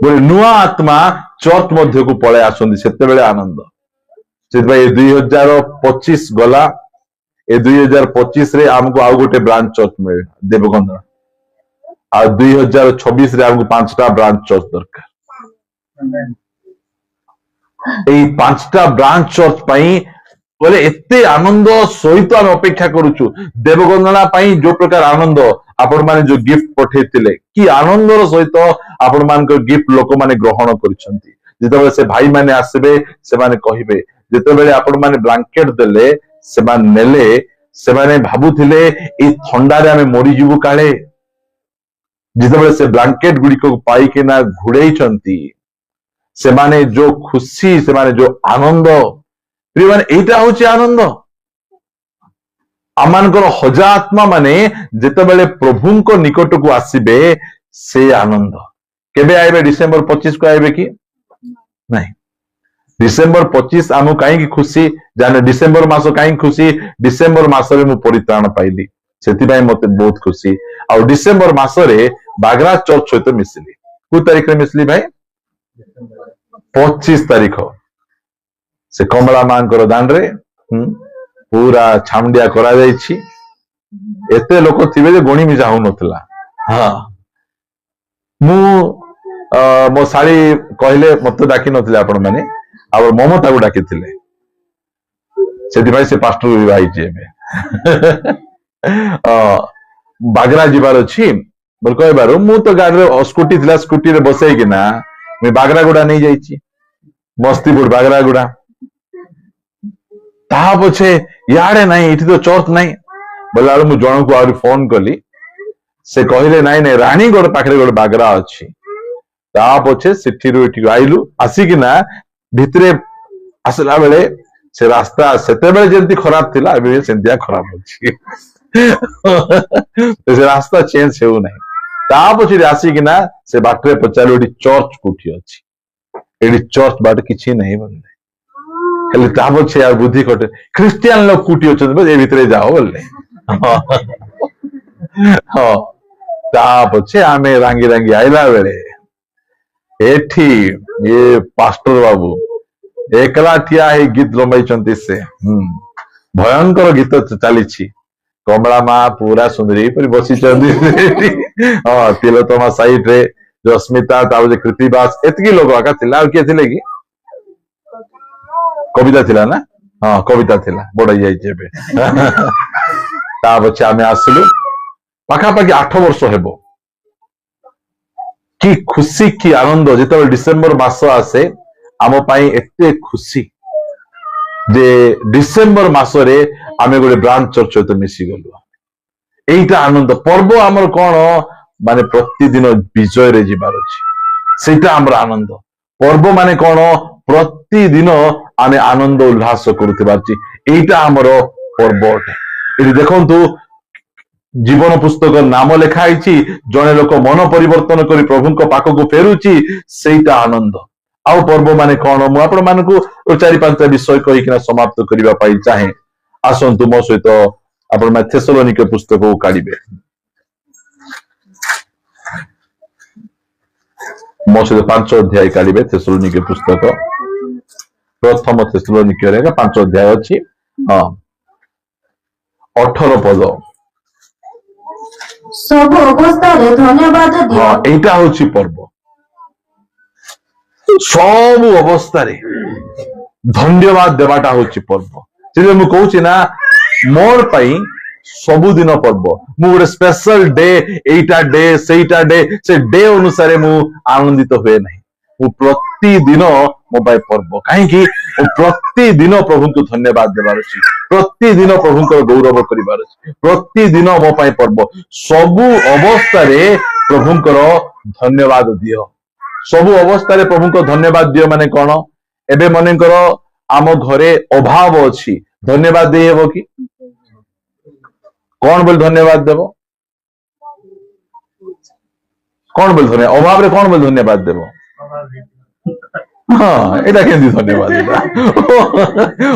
ଗୋଟେ ନୂଆ ଆତ୍ମା ଚର୍ଚ୍ଚ ମଧ୍ୟକୁ ପଳାଇ ଆସନ୍ତି, ସେତେବେଳେ ଆନନ୍ଦ। ସେଥିପାଇଁ 2025 ଗଲା, ଏ 2025 ରେ ଆମକୁ ଆଉ ଗୋଟେ ବ୍ରାଞ୍ଚ ଚର୍ଚ୍ଚ ମିଳେ ଦେବଗନ୍ଧ, ଆଉ 2026 ରେ ଆମକୁ 5ଟା ବ୍ରାଞ୍ଚ ଚର୍ଚ୍ଚ ଦରକାର। এই 5ଟା ବ୍ରାଞ୍ଚ ଚର୍ଚ୍ଚ ପାଇଁ ବୋଲେ ଏତେ ଆନନ୍ଦ ସହିତ ଆମେ ଅପେକ୍ଷା କରୁଛୁ। ଦେବଗନ୍ଦନା ପାଇଁ ଯୋଉ ପ୍ରକାର ଆନନ୍ଦ, ଆପଣ ମାନେ ଯୋଉ ଗିଫ୍ଟ ପଠେଇଥିଲେ, କି ଆନନ୍ଦର ସହିତ ଆପଣ ମାନଙ୍କର ଗିଫ୍ଟ ଲୋକମାନେ ଗ୍ରହଣ କରିଛନ୍ତି। ଯେତେବେଳେ ସେ ଭାଇ ମାନେ ଆସିବେ, ସେମାନେ କହିବେ, ଯେତେବେଳେ ଆପଣ ମାନେ ବ୍ଲାଙ୍କେଟ ଦେଲେ, ସେମାନେ ନେଲେ, ସେମାନେ ଭାବୁଥିଲେ ଏଇ ଥଣ୍ଡାରେ ଆମେ ମରିଯିବୁ କାଳେ। ଯେତେବେଳେ ସେ ବ୍ଲାଙ୍କେଟ ଗୁଡ଼ିକ ପାଇକିନା ଘୋଡେଇଛନ୍ତି, ସେମାନେ ଯୋଉ ଖୁସି, ସେମାନେ ଯୋଉ ଆନନ୍ଦ, ପ୍ରିୟମାନେ ଏଇଟା ହଉଛି ଆନନ୍ଦ। ଆମମାନଙ୍କର ହଜା ଆତ୍ମା ମାନେ ଯେତେବେଳେ ପ୍ରଭୁଙ୍କ ନିକଟକୁ ଆସିବେ, ସେ ଆନନ୍ଦ। କେବେ ଆଇବେ? ଡିସେମ୍ବର 25 କୁ ଆଇବେ କି ନାହିଁ? ଡିସେମ୍ବର 25 ଆମକୁ କାହିଁକି ଖୁସି ଜାନେ? ଡିସେମ୍ବର ମାସ କାହିଁକି ଖୁସି? ଡିସେମ୍ବର ମାସରେ ମୁଁ ପରିତ୍ରାଣ ପାଇଲି, ସେଥିପାଇଁ ମତେ ବହୁତ ଖୁସି। ଆଉ ଡିସେମ୍ବର ମାସରେ ବାଗ୍ରା ଚର୍ଚ୍ଚ ସହିତ ମିଶିଲି। କୋଉ ତାରିଖରେ ମିଶିଲି ଭାଇ? 25 ତାରିଖ। ସେ କମଳା ମାଙ୍କର ଦାଣ୍ଡରେ ପୁରା ଛାମୁଣ୍ଡିଆ କରାଯାଇଛି। ଏତେ ଲୋକ ଥିବେ ଯେ ଗଣି ବି ଯାଉନଥିଲା। ହଁ, ମୁଁ ମୋ ଶାଳୀ କହିଲେ, ମତେ ଡାକି ନଥିଲେ ଆପଣ ମାନେ, ଆଉ ମମତାକୁ ଡାକିଥିଲେ, ସେଥିପାଇଁ ସେ ପାଷ୍ଟର ବିବାହ ହେଇଛି ଏବେ। ବାଗ୍ରା ଯିବାର ଅଛି ବୋଲି କହିବାରୁ ମୁଁ ତ ଗାଡିରେ ସ୍କୁଟି ଥିଲା, ସ୍କୁଟିରେ ବସେଇକିନା ମୁଁ ବାଗ୍ରାଗୁଡା ନେଇଯାଇଛି, ମସ୍ତିପୁର ବାଗ୍ରାଗୁଡା। ତାହା ପଛେ ଇଆଡେ ନାହିଁ, ଏଠି ତ ଚର୍ଚ୍ଚ ନାହିଁ ବୋଇଲା ବେଳୁ ମୁଁ ଜଣକୁ ଆହୁରି ଫୋନ କଲି। ସେ କହିଲେ ନାଇଁ ନାଇଁ ରାଣୀଗଡ ପାଖରେ ଗୋଟେ ବାଗ୍ରା ଅଛି। ତା ପଛେ ସେଠିରୁ ଏଠିକୁ ଆଇଲୁ। ଆସିକିନା ଭିତରେ ଆସିଲା ବେଳେ ସେ ରାସ୍ତା ସେତେବେଳେ ଯେମିତି ଖରାପ ଥିଲା, ଏବେ ସେମିତିଆ ଖରାପ ଅଛି। ସେ ରାସ୍ତା ଚେଞ୍ଜ ହେଉନାହିଁ। ତା ପଛରେ ଆସିକିନା ସେ ବାଟରେ ପଚାରିଲୁ, ଏଠି ଚର୍ଚ୍ଚ କୋଉଠି ଅଛି? ଏଠି ଚର୍ଚ୍ଚ ବାଟ କିଛି ନାହିଁ ବୋଲେ। ହେଲେ ତା ପଛେ ଆଉ ବୁଦ୍ଧି କଟେ, ଖ୍ରୀଷ୍ଟିଆନ ଲୋକ କୋଉଠି ଅଛନ୍ତି, ଏ ଭିତରେ ଯାଅ ବୋଲେ। ହଁ, ତା ପଛେ ଆମେ ରାଙ୍ଗି ରାଙ୍ଗି ଆଇଲା ବେଳେ ଏଠି ଇଏ ପାଷ୍ଟର ବାବୁ ଏକଲା ଠିଆ ହେଇ ଗୀତ ଲମ୍ବାଇଛନ୍ତି। ସେ ଭୟଙ୍କର ଗୀତ ଚାଲିଛି। କମଳା ମା ପୁରା ସୁନ୍ଦରୀ ପରି ବସିଛନ୍ତି। ହଁ, ତିଲୋତ୍ତମା ସାଇଡ ରେ ରଶ୍ମିତା, ତାପରେ କୃତିବାସ, ଏତିକି ଲୋକ ଆକା ଥିଲା। ଆଉ କିଏ ଥିଲେ କି? କବିତା ଥିଲା ନା? ହଁ, କବିତା ଥିଲା, ବଡ ହେଇଯାଇଛି ଏବେ। ତା ପଛେ ଆମେ ଆସିଲୁ, ପାଖାପାଖି 8 ବର୍ଷ ହେବ। କି ଖୁସି, କି ଆନନ୍ଦ! ଯେତେବେଳେ ଡିସେମ୍ବର ମାସ ଆସେ, ଆମ ପାଇଁ ଏତେ ଖୁସି ଯେ ଡିସେମ୍ବର ମାସରେ ଆମେ ଗୋଟେ ବ୍ରାଞ୍ଚ ଚର୍ଚ୍ଚ ସହିତ ମିଶିଗଲୁ। এইটা আনন্দ। পর্ব আমার কোন মানে প্রতিদিন বিজୟରେ ଯିବାର ଅଛି, ସେଇଟା ଆମର ଆନନ୍ଦ। ପର୍ବ ମାନେ କଣ? ପ୍ରତିଦିନ ଆମେ ଆନନ୍ଦ ଉଲ୍ଲାସ କରୁଥିବା ଅଛି, এইটা ଆମର ପର୍ବ ଅଟେ। ଏଠି ଦେଖନ୍ତୁ, ଜୀବନ ପୁସ୍ତକ ନାମ ଲେଖା ହେଇଛି, ଜଣେ ଲୋକ ମନ ପରିବର୍ତ୍ତନ କରି ପ୍ରଭୁଙ୍କ ପାଖକୁ ଫେରୁଛି, ସେଇଟା ଆନନ୍ଦ। ଆଉ ପର୍ବ ମାନେ କଣ? ମୁଁ ଆପଣ ମାନଙ୍କୁ 4-5ଟା ବିଷୟ କହିକିନା ସମାପ୍ତ କରିବା ପାଇଁ ଚାହେଁ। ଆସନ୍ତୁ ମୋ ସହିତ ଆପଣ ଥେସଲୋନିକେ ପୁସ୍ତକକୁ କାଢିବେ। ମୋ ସହିତ 5 ଅଧ୍ୟାୟ କାଢିବେ ଥେସଲୋନିକେ ପୁସ୍ତକ। ପ୍ରଥମ ଥେସଲୋନିକେରେ 5 ଅଧ୍ୟାୟ ଅଛି। ହଁ, 18 ପଦ। ସବୁ ଅବସ୍ଥାରେ ଧନ୍ୟବାଦ ଦିଅ। ହଁ, এইটা ହଉଛି ପର୍ବ। ସବୁ ଅବସ୍ଥାରେ ଧନ୍ୟବାଦ ଦେବାଟା ହଉଛି ପର୍ବ। ସେଥିପାଇଁ ମୁଁ କହୁଛି ନା, ମୋର ପାଇଁ ସବୁଦିନ ପର୍ବ। ମୁଁ ଗୋଟେ ସ୍ପେଶାଲ ଡେ, এইটা ଡେ ସେଇଟା ଡେ, ସେ ଡେ ଅନୁସାରେ ମୁଁ ଆନନ୍ଦିତ ହୁଏ ନାହିଁ। ମୁଁ ପ୍ରତିଦିନ ମୋ ପାଇଁ ପର୍ବ। କାହିଁକି? ମୁଁ ପ୍ରତିଦିନ ପ୍ରଭୁଙ୍କୁ ଧନ୍ୟବାଦ ଦେବାର ଅଛି, ପ୍ରତିଦିନ ପ୍ରଭୁଙ୍କର ଗୌରବ କରିବାର ଅଛି, ପ୍ରତିଦିନ ମୋ ପାଇଁ ପର୍ବ। ସବୁ ଅବସ୍ଥାରେ ପ୍ରଭୁଙ୍କର ଧନ୍ୟବାଦ ଦିଅ। ସବୁ ଅବସ୍ଥାରେ ପ୍ରଭୁଙ୍କ ଧନ୍ୟବାଦ ଦିଅ ମାନେ କଣ? एबे मनेकर आम घरे अभाव अछि धन्यवाद दे हेबो कि कौन बोल धन्यवाद देव कौन बोल धन्यवाद अभाव रे कौन बोल धन्यवाद देव हाँ एटा केंदी धन्यवाद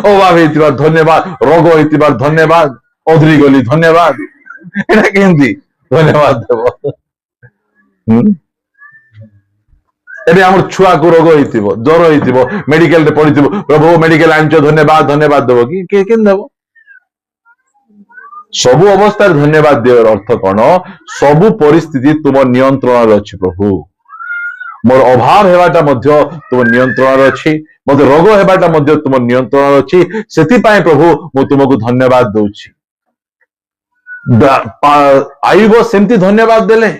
अभाव हेतिबार धन्यवाद रोग हेतिबार धन्यवाद अधरी गली धन्यवाद एटा केंदी धन्यवाद देव एबे हमर छुआ को रोग हेतिबो ज्वर हेतिबो मेडिकल रे पड़ितिबो प्रभु मेडिकल आनचो धन्यवाद धन्यवाद देव कि के केन देव सबु अवस्था धन्यवाद देवर अर्थ कौन सबु परिस्थिति तुम नियंत्रण अच्छी प्रभु मोर अभाव हेबाटा मध्य तुम नियंत्रण अच्छी मत रोग हेबाटा मध्य तुम नियंत्रण अच्छी सेतिपाई प्रभु मु तुमको धन्यवाद दउछि आयुब सेमती धन्यवाद देले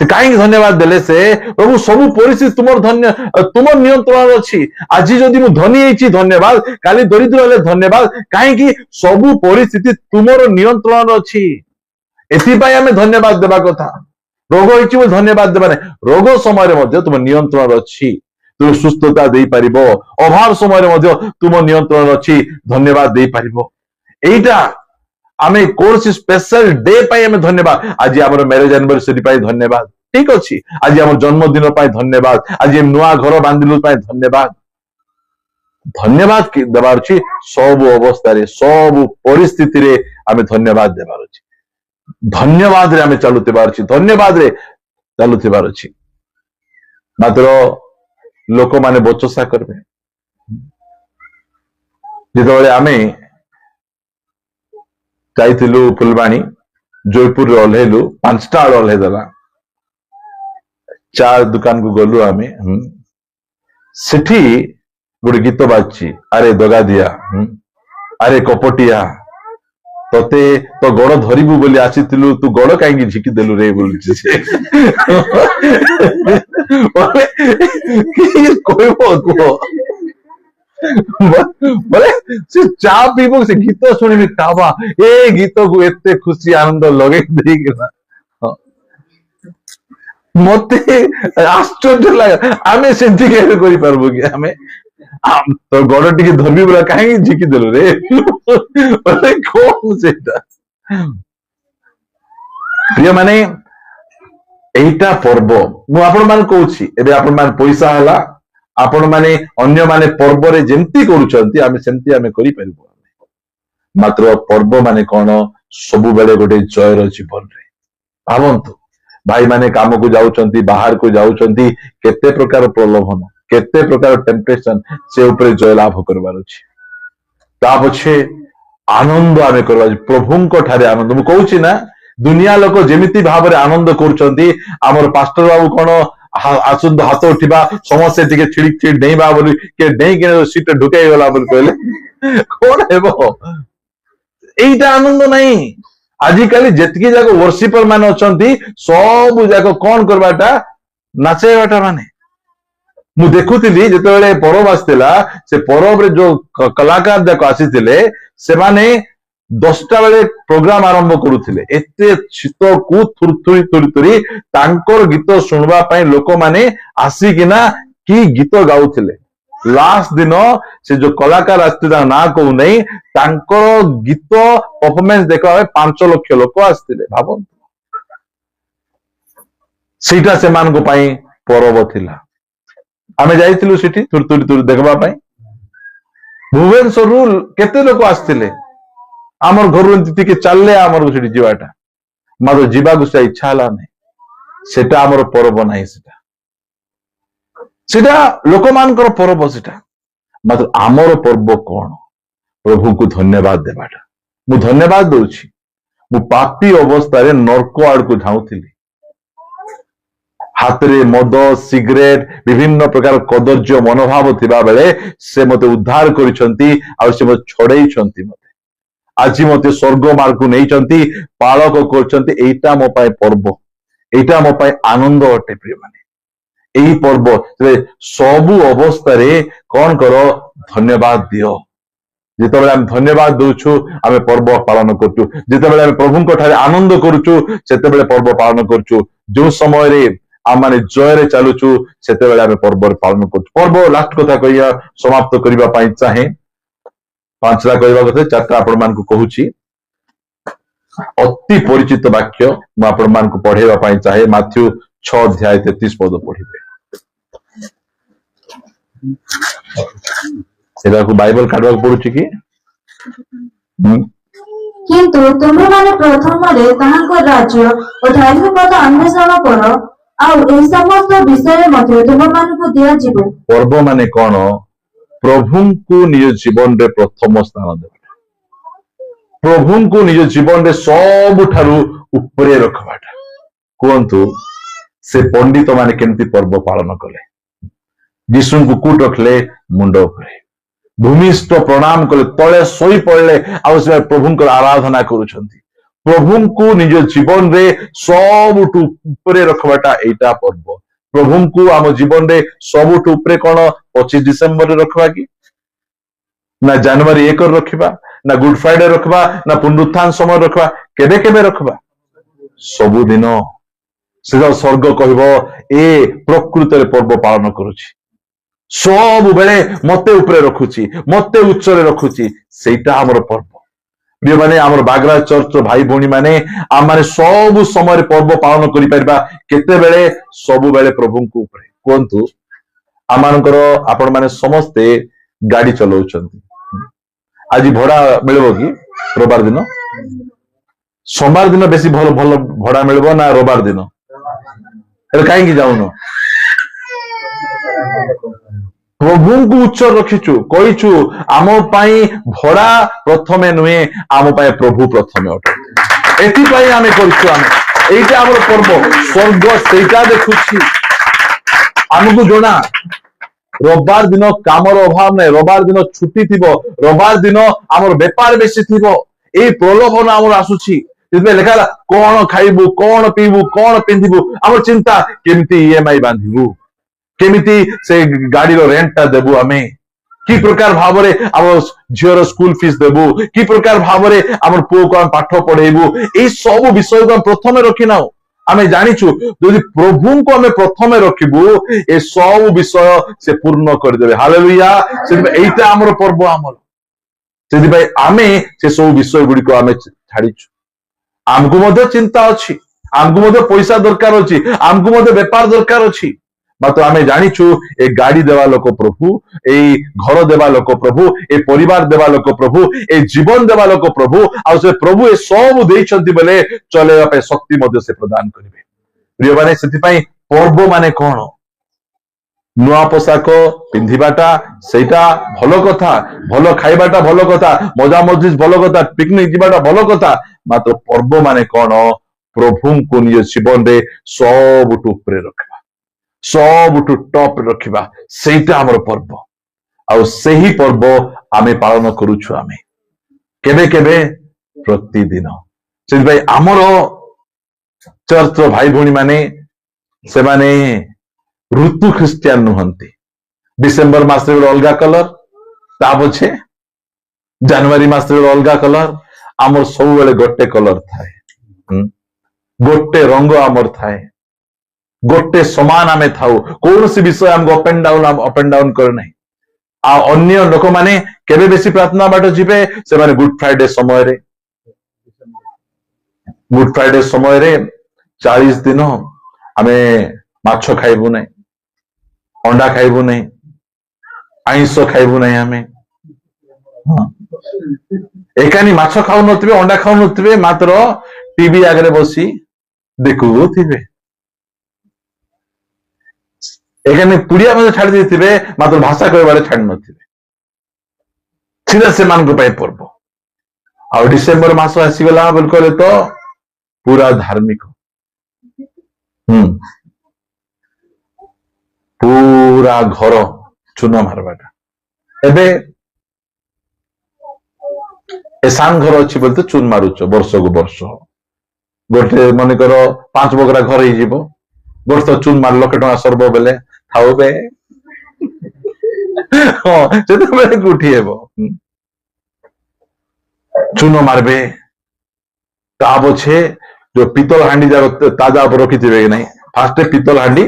कहीं धन्यवाद देले से प्रभु सबु परिस्थिति तुम धन्य तुम नियंत्रण अच्छी आज जदि मु धनी होइछि धन्यवाद काली दरिद्र हेले धन्यवाद कहीं सबु परिस्थिति तुमर नियंत्रण अच्छी एथिपाई आमे धन्यवाद देबा कथा रोग होइछि बोल धन्यवाद देबा नै रोग समय मध्य तुम नियंत्रण अच्छी तुम सुस्थता दे पारिबो अभाव समय मध्य तुम नियंत्रण अच्छी धन्यवाद दे पारिबो एइटा आमे कोर्स स्पेशल डे पाई आमे धन्यवाद आज हमर मैरिज एनिवर्सरी पाई धन्यवाद ठीक अछि आज हमर जन्मदिन पाई धन्यवाद आज हम नुआ घर बांधिलु पाई धन्यवाद धन्यवाद देबार अछि सब अवस्था रे सब परिस्थिति रे आमे धन्यवाद देबार अछि धन्यवाद रे आमे चलुतेबार अछि धन्यवाद रे चलुतेबार अछि मात्र लोक माने बचसा करबे जेतबेले आमे जाइथिलु फुलबाणी जयपुर रे ओल्हेलु 5टा ओल्हे देला चार दुकान को गलु आमे सेठी गोटे गीत बाजची अरे दगा दिया अरे कपटिया तते तो गड़ धरिबु बोली आसीथिलु तू गड़ काई झिकी देलु रे बोलुची से कहबो को बोले से चा पीबो से गीत सुनिबि काबा ए गीत को एते खुशी आनंद लगे देई गेला मते आश्चर्य लगा आमे सेंती के करि परबो कि आमे तो गड़ टिके धरबी बोला काहे झिकी देलु रे बोले कोन सेटा प्रिय माने एइटा पर्व मु आपण मान कहूची एबे आपण मान पैसा हला आपण माने अन्य माने पर्व रे जेंती करूचंती आमे सेंती आमे करि परबो मात्र पर्व माने कोन सबु बेले गोटे जयर जीवन रे भावंतु भाई माने काम को जाउचंती बाहर को जाउचंती केते प्रकार प्रलोभन केते प्रकार टेम्पटेशन से ऊपर जय लाभ करबार अछि ता पछे आनंद आमे करबा प्रभुंको ठारे आनंद मु कहूची ना दुनिया लोक जेमिति भाव रे आनंद करूचंती हमर पास्टर बाबू कोन आसुंद हाथ उठिबा समस्या टिके छिड़िक छिड़ डेइबा बोली के डेइ के सीट ढुकाई गला बोल कहले कोन हेबो एइटा आनंद नहीं आजिकाली जेतकी जाको वर्शिपर मान अछंती सब जाको कोन करबाटा नाचेबाटा माने मु देखुतिली जेतेबेले परब आस्तिला से परब रे जो कलाकार जाको आसीथिले से माने 10टा बेले प्रोग्राम आरंभ करुथिले एते शीत को थुरथुरी थुरथुरी तांकर गीत सुनबा पई लोक माने आसीकिना की गीत गाउथिले लास्ट दिन से जो कलाकार आस्तिला ना कहू नहीं तांकर गीत परफॉर्मेंस देखा 5 लाख लोक आस्तिले भाबन सीटा से मान को पई परब थिला आमे जाइथिलु सिटी थुरथुरी थुर देखबा पई भुवनेश्वर केते लोक आस्तिले आमर घर टिके चलले आमर सेठी जीवाटा मात्र जीवा से इच्छा हला नहीं सेटा आमर पर्व नहीं सेटा लोक मानकर पर्व सेटा मात्र आमर पर्व कौन प्रभु को धन्यवाद देवाटा मु धन्यवाद दउछि मु पापी अवस्था रे नरक आड़ को धाउथिली हाथ रे मद सिगरेट विभिन्न प्रकार कदर्य मनोभाव थिबा बेले से मते उद्धार करिसंती आ से मते छड़ेइसंती मते आज मते स्वर्ग मार्ग नहीं चंती पालक करचंती एइटा मो पाए पर्व एइटा मो पाए आनंद अटे प्रिय माने एई पर्व सबु अवस्था रे कोन करो धन्यवाद दियो जेतेबेले हम धन्यवाद दउछु आमे पर्व पालन करछु जेतेबेले हम प्रभु को ठारे आनंद करछु सेतेबेले पर्व पालन करछु जो समय रे आम माने जय चलुचु से आम पर्व पालन कर पर्व लास्ट कथा कह समाप्त करने चाहे 5टा कहवा कथा 4टा आपण मान कहूची अति परिचित वाक्य आपण मान पढ़ेवा चाहे माथ्यू 6 अध्याय 33 पद पढ़िबे बाइबल काढ़वा पड़ुची कि किंतु तुम्हें प्रथम राज्य और धार्मिकता अन्वेषण कर समस्त विषय तुम दिज्व पर्व माने कौन प्रभु को निज जीवन रे प्रथम स्थान दे प्रभु को निज जीवन रे सबुठारु उपरे रखवाटा कहतु से पंडित माने केमती पर्व पालन कले यीशु को कूट रखले मुंड उपरे भूमिष्ठ प्रणाम कले तले सोई पड़े आउ से प्रभु आराधना करुछंती प्रभु को निज जीवन रे सबुठु उपरे रखवाटा एटा पर्व प्रभु को आम जीवन रे सबुठु उपरे कौन 25 डिसेम्बर रखवा कि ना जनवरी 1 रखा ना गुड फ्राइडे रखवा ना पुनरुत्थान समय रखवा केबे केबे रखवा सबुदिन से स्वर्ग कहब ए प्रकृत पर्व पालन करुछि सब बेले मते उपरे रखुची मते उच्चरे रखुची सेटा हमर पर्व प्रिय माने हमर बागरा चर्च भाई भौणी माने आम माने सब समय पर्व पालन करि परबा केते बेले सब बेले प्रभु को उपरे कहंतु आमानकर आपण माने समस्ते गाड़ी चलाउछंती आज भड़ा मिलबो कि रविवार दिन सोमवार दिन बेसी भल भल भड़ा मिलबो ना रविवार दिन कहीं की जाऊन प्रभु को उच्च रखीचु कहीचु आम भड़ा प्रथमे नुहे आम प्रभु प्रथमे अटंती एथिपाई आमे करछु आमे एइटा हमर पर्व स्वर्ग सेटा देखुछि आमको जना रविवार दिन कामर अभाव नहीं रविवार दिन छुट्टी थिबो रविवार दिन आमर बेपार बेसी थिबो ए प्रलोभन आमर आसुछि लिखा कौन खाइबू कौन पीबू कौन पिंधिबू आमर चिंता केमिति ईएमआई बांधिबू केमिति से गाड़ीर रेंटा देबू आमे कि प्रकार भाव में आम झीर स्कूल फीस देबू कि प्रकार भाव में आम पुओ को आम पाठ पढ़ेबू ए सब विषय को प्रथम रखी ना आमे जानिचु यदि प्रभु को आमे प्रथमे रखिबू ए सब विषय से पूर्ण करदेबे हालेलुया एइटा हमर पर्व हमर सेति भाई आमे से सब विषय गुडी को आमे छाड़ीचु आमको मध्य चिंता अछि आमको मध्य पैसा दरकार अछि आमको मध्य व्यापार दरकार अछि मात्र आमे जानिचु ए गाड़ी देवा लोक प्रभु ए घर देवा लोक प्रभु ए परिवार देवा लोक प्रभु ए जीवन देवा लोक प्रभु आ से प्रभु ए सब देइछंती बेले चलेवा पे शक्ति मध्य से प्रदान करिवे प्रिय माने सेति पई पर्व माने कोन नुआ पोशाक पिंधिबाटा सेटा भलो कथा भलो खाइबाटा भलो कथा मजा मस्जिद भलो कथा पिकनिक जिबाटा भलो कथा मात्र पर्व माने कोन प्रभु को निज जीवन रे सबुठु उपरे रखबा सबुठु टॉप रखिबा सेटा हमर पर्व आ सेही पर्व आमे पालन करूछु आमे केबे केबे प्रतिदिन से भाई आमर चर्च भाई भौणी माने से माने ऋतु ख्रिस्टियान नुहंती डिसेम्बर मास रे अलगा कलर ता पछे जनवरी मास रे अलगा कलर आमर सब बेले गोटे कलर थाए गोटे रंग आमर थाए गोटे समान आमे थाउ कौन सी विषय हमको अप एंड डाउन करे नहीं आ अन्य लोक माने केबे बेसी प्रार्थना बाट जिबे से माने गुड फ्राइडे समय रे 40 दिन आमे माछ खाइबू नहीं अंडा खाइबू नहीं आइंस खाइबू नहीं आमे एकानी माछ खाऊ नथिबे अंडा खाऊ नथिबे मात्र टीवी आगरे बसी देखू थिबे एखाने पुड़िया मध्य छाड़ देथिबे मात्र भाषा कहबारे छाड़ नथिबे सीधा से मान को पाए पर्व आ डिसेम्बर मास आसीगला बिल्कुल तो पूरा धार्मिक पूरा घर चून मारबाटा एबे एसान घर अच्छी बोलते चून मारुच वर्ष को वर्ष गोटे मन कर 5 बगरा घर हो गोटे तो चून मार लक्ष टका सर्व बेले थाउ बे हाँ से उठी हेब चून मारबे ता पछे जो पितल हांडी जा ताजा पर रखी थे कि नहीं फास्ट पितल हांडी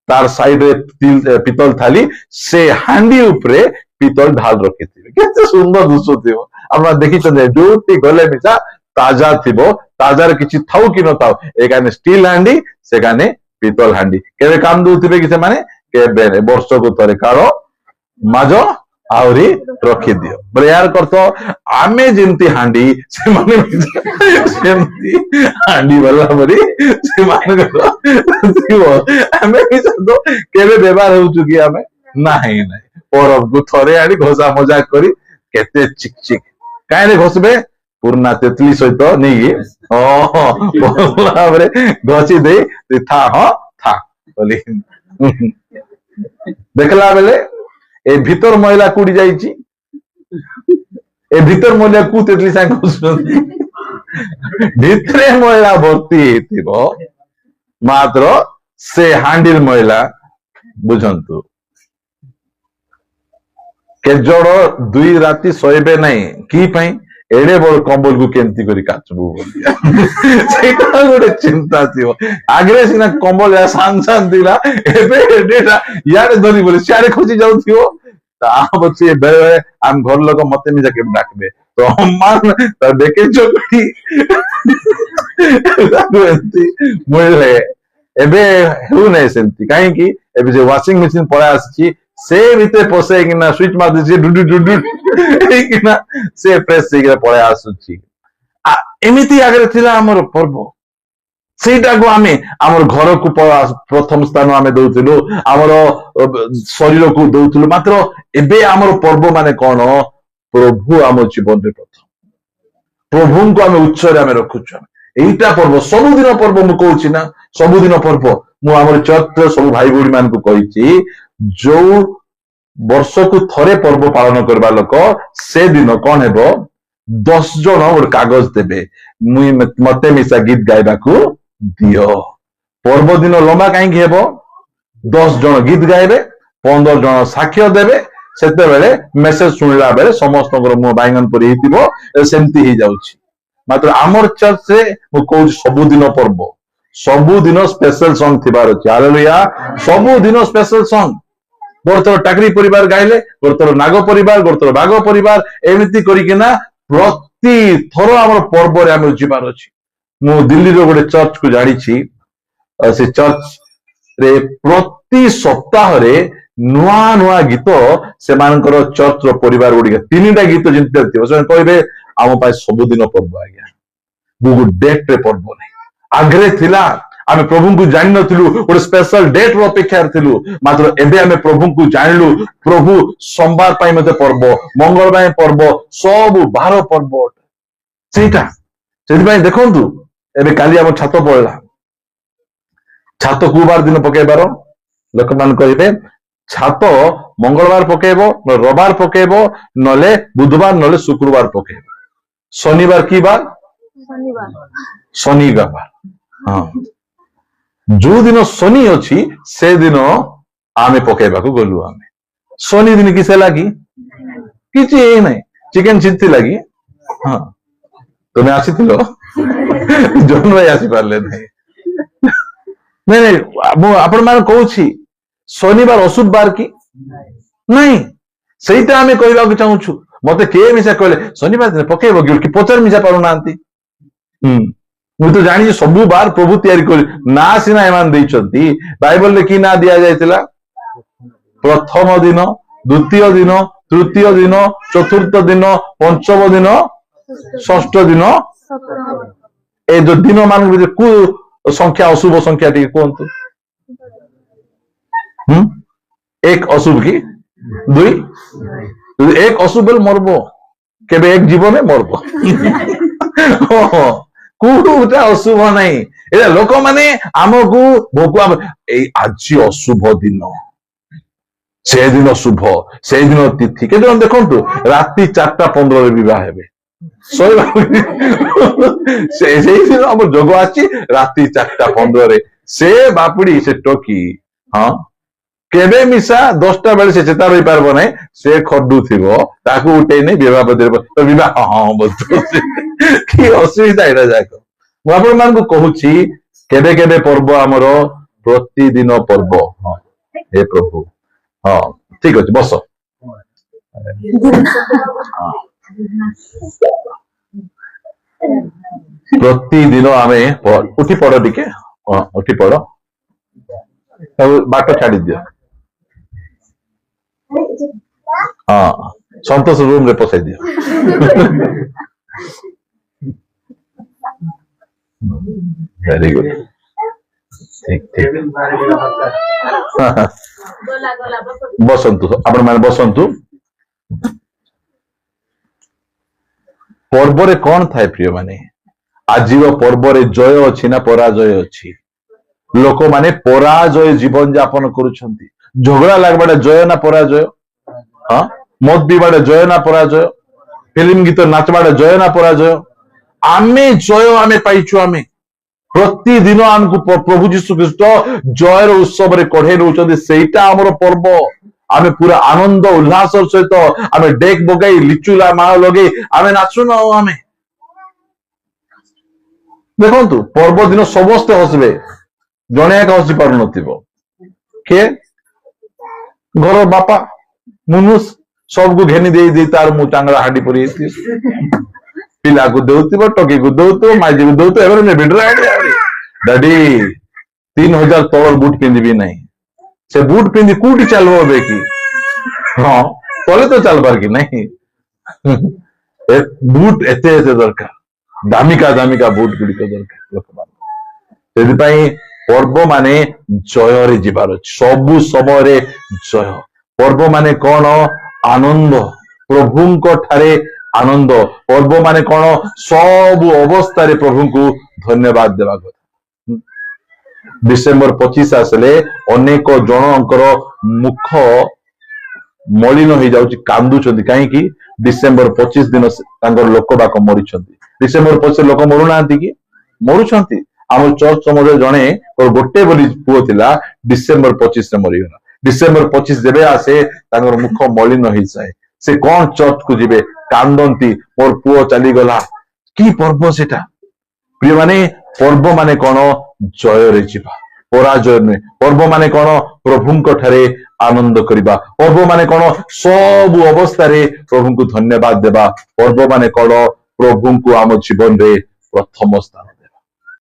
तार साइड रे पितल थाली से हांडी उपरे पितल ढाल रखिथिबे केते सुंदर दिसुथिबो आपण देखिछन जोटी गले मिसा ताजा थिबो ताजार किछि थाउ कि न थाउ एकाने स्टील हांडी सेकाने पितल हांडी केबे काम दउथिबे कि से माने केबे वर्ष को थरे कारो माजो आहरी रखी दियो बोले यार करतो आमे जेमती हांडी से माने जेमती हांडी वाला बरी से माने थिबो आमे कि तो केबे व्यवहार होउछु कि आमे नाही नाही परब को थरे आडी घोसा मजाक करी केते चिक चिक काहे रे घोसबे पुरना तेतली सहित नहीं बोला बरे घोची दे था हो था बोली देखला बेले ए भीतर महिला कुड़ी जाइची ए भीतर महिला कु तेतली सांग भितरे महिला भर्ती हेतिबो मात्र से हांडिल महिला बुझंतु के जोड़ दुई राति सोइबे नहीं की पई एड़े बड़ कंबल को केमती करी काचबू सेटा गोटे चिंता थिबो आगरे सिना कंबल या सांसान दिला एबे एडेटा यारे धरी बोले सियारे खोजी जाउथिबो ता बच्चे बेरे हम घर लोग मते मिजा के डाकबे तो हम मान त देखे चोटी मोले एबे हेउ नै सेंती काहे कि एबे जे वाशिंग मशीन पड़ा आछि से भीतर पसे कि ना स्विच मार दे डुडु डुडु कि ना से प्रेस से कि पळे आसुची आ एमिति आगरे थिला हमर पर्व सेटा को आमे हमर घर को प्रथम स्थान आमे दउथिलु हमर शरीर को दउथिलु मात्र एबे हमर पर्व माने कोन प्रभु हमर जीवन रे प्रथम प्रभु को आमे उच्चरे आमे रखुछु एइटा पर्व सबुदिन पर्व मु कहूची ना सबुदिन पर्व मु हमर चर्च सब भाई भौणी मान को कहिची जो वर्ष को थरे पर्व पालन करबा लोक से दिन कौन हेबो 10 जन गोटे कागज देबे मुई मते मिसा गीत गाइबा को दियो पर्व दिन लंबा कहीं हेबो 10 जन गीत गाइबे 15 जन साक्ष्य देबे सेते बेले मेसेज सुनला बेले समस्त मुह बाइगन परि हितिबो सेमती ही जाउची मात्र आमर चर्च से मु कहू सबुदिन पर्व सबुदिन स्पेशल सॉन्ग थिबार अछि हालेलुया सबुदिन स्पेशल सॉन्ग गोरतर टाकरी परिवार गाइले गोरतर नाग परिवार गोरतर बाघ परिवार एमिति करिकिना प्रति थरो हमर पर्व रे हम जिबार अछि मु दिल्ली रो गोटे चर्च को जानी छी से चर्च रे प्रति सप्ताह रे नुआ नुआ गीत से मानकर चर्च रो परिवार गुडी तीनटा गीत जिंते थिबो से कहबे आम पाए सबुदिन पर्व आज्ञा बुगु डेट रे पर्व नै आग्रे थिला आमे प्रभु को जानि नथिलु गोटे स्पेशल डेट रो अपेक्षा थिलु मात्र एबे आमे प्रभु को जानिलु प्रभु सोमवार पाई मते पर्व मंगलवार पर्व सब 12 पर्व सेटा सेति भाई देखंतु एबे काली हम छात पड़ला छात कुबार दिन पकेबार लोक मान कहिबे छात मंगलवार पकेबो न रविवार पकेबो नले बुधवार नले शुक्रवार पकेबो शनिवार की बार शनिवार हाँ जो दिन शनि अच्छी से दिन आमे पकेबा को गलु आमे शनि दिन किसे लगी किछि ए नै चिकन चित्ती लगी हाँ तुमे आसीथिलो जन भाई आसी पारले नहीं मु आपण मान कहूछि शनिवार अशुभ बार की नहीं सेटा आमे कहबा को चाहूछु मते के मिसा कहले शनिवार दिन पकेबो कि पचार मिसा पारु नांती मु तो जानी सबु बार प्रभु तैयारी कर ना सीना एमान देइछंती बाइबल रे की ना दिया जायतिला प्रथम दिन द्वितीय दिन तृतीय दिन चतुर्थ दिन पंचम दिन षष्ठ दिन ए जो दिन मान को संख्या अशुभ संख्या टी कोंतु एक अशुभ की दुई एक अशुभ मरब केबे एक जीवन मरब कोटा अशुभ नहीं एटा लोक माने आमको भोकुआ आज अशुभ दिन से दिन शुभ से दिन तिथि के देखु राति 4:15 विवाह हेबे दिन आम जोग आछि राति 4:15 से बापुड़ी से टोकी हाँ केबे मिसा 10टा बेले से चेता रही पारबो नै से खड्डू थिबो ताकू उठे नै विवाह बदर तो विवाह हाँ बोलतो कि असुविधा एटा जाक मु आपण मान को कहूची केबे केबे पर्व हमरो ପ୍ରତିଦିନ ପର୍ବ। ହଁ ହେ ପ୍ରଭୁ, ହଁ ଠିକ ଅଛି ବସ। ପ୍ରତିଦିନ ଆମେ ଉଠି ପଡ ଟିକେ, ହଁ ଉଠି ପଡ, ସବୁ ବାଟ ଛାଡି ଦିଅ। ହଁ ସନ୍ତୋଷ ରୁମ ରେ ପଶାଇ ଦିଅ। ଭେରି ଗୁଡ, ଠିକ ଠିକ। ଗଲା ଗଲା ବସ। ବସନ୍ତୁ, ଆପଣ ମାନେ ବସନ୍ତୁ। ପର୍ବରେ କଣ ଥାଏ ପ୍ରିୟ ମାନେ? ଆଜିର ପର୍ବରେ ଜୟ ଅଛି ନା ପରାଜୟ ଅଛି? ଲୋକମାନେ ପରାଜୟ ଜୀବନ ଯାପନ କରୁଛନ୍ତି। ଝଗଡା ଲାଗବାଟା ଜୟ ନା ପରାଜୟ? ହଁ ମଦ ପିଇବାଟା ଜୟ ନା ପରାଜୟ? ଫିଲ୍ମ ଗୀତ ନାଚବାଟା ଜୟ ନା ପରାଜୟ? ଆମେ ଜୟ ଆମେ ପାଇଛୁ। ଆମେ ପ୍ରତିଦିନ ଆମକୁ ପ୍ରଭୁ ଯୀଶୁ ଖ୍ରୀଷ୍ଟ ଜୟର ଉତ୍ସବରେ କଢେଇ ନଉଛନ୍ତି। ସେଇଟା ଆମର ପର୍ବ। ଆମେ ପୁରା ଆନନ୍ଦ ଉଲ୍ଲାସର ସହିତ ଆମେ ଡେକ୍ ପକାଇ ଲିଚୁ ମାଳ ଲଗେଇ ଆମେ ନାଚୁନ। ଆଉ ଆମେ ଦେଖନ୍ତୁ ପର୍ବ ଦିନ ସମସ୍ତେ ହସିବେ, ଜଣେ ଏକା ହସି ପାରୁନଥିବ। କିଏ? ଘର ବାପା ମୁନୁଷ ସବୁକୁ ଘେନି ଦେଇ ତାର ମୁଁ ଚାଙ୍ଗଳା ହାଣ୍ଡି ପରି ପିଲାକୁ ଦଉଥିବ, ଟକିକୁ ଦଉଥିବ, ମାଝିକୁ ଦଉଥିବ। ଏବେ ଡାଡି 3000 ତଳର ବୁଟ ପିନ୍ଧିବି ନାହିଁ। ସେ ବୁଟ ପିନ୍ଧି କୋଉଠି ଚାଲିବ ଏବେ କି? ହଁ ତଳେ ତ ଚାଲବାର କି ନାହିଁ। ବୁଟ ଏତେ ଦରକାର, ଦାମିକା ବୁଟ ଗୁଡିକ ଦରକାର ଲୋକମାନେ। ସେଥିପାଇଁ ପର୍ବ ମାନେ ଜୟରେ ଯିବାର ଅଛି, ସବୁ ସମୟରେ ଜୟ। ପର୍ବ ମାନେ କଣ? ଆନନ୍ଦ, ପ୍ରଭୁଙ୍କ ଠାରେ ଆନନ୍ଦ। ପର୍ବ ମାନେ କଣ? ସବୁ ଅବସ୍ଥାରେ ପ୍ରଭୁଙ୍କୁ ଧନ୍ୟବାଦ ଦେବା କଥା। ଡିସେମ୍ବର 25 ଆସିଲେ ଅନେକ ଜଣଙ୍କର ମୁଖ ମଳିନ ହେଇଯାଉଛି, କାନ୍ଦୁଛନ୍ତି। କାହିଁକି? ଡିସେମ୍ବର 25 ଦିନ ତାଙ୍କର ଲୋକ ବାକ ମରିଛନ୍ତି। ଡିସେମ୍ବର 25 ଲୋକ ମରୁନାହାନ୍ତି କି? ମରୁଛନ୍ତି। ଆମ ଚର୍ଚ୍ଚ ସମୟରେ ଜଣେ ଗୋଟେ ବୋଲି ପୁଅ ଥିଲା, ଡିସେମ୍ବର 25ରେ ମରିଗଲା। ଡିସେମ୍ବର 25 ଯେବେ ଆସେ ତାଙ୍କର ମୁଖ ମଳିନ ହେଇଯାଏ। ସେ କଣ ଚର୍ଚ୍ଚକୁ ଯିବେ? କାନ୍ଦନ୍ତି, ମୋର ପୁଅ ଚାଲିଗଲା। କି ପର୍ବ ସେଟା ପ୍ରିୟମାନେ? ପର୍ବ ମାନେ କଣ? ଜୟରେ ଯିବା, ପରାଜୟ ନୁହେଁ। ପର୍ବ ମାନେ କଣ? ପ୍ରଭୁଙ୍କ ଠାରେ ଆନନ୍ଦ କରିବା। ପର୍ବ ମାନେ କଣ? ସବୁ ଅବସ୍ଥାରେ ପ୍ରଭୁଙ୍କୁ ଧନ୍ୟବାଦ ଦେବା। ପର୍ବ ମାନେ କଣ? ପ୍ରଭୁଙ୍କୁ ଆମ ଜୀବନରେ ପ୍ରଥମ ସ୍ଥାନ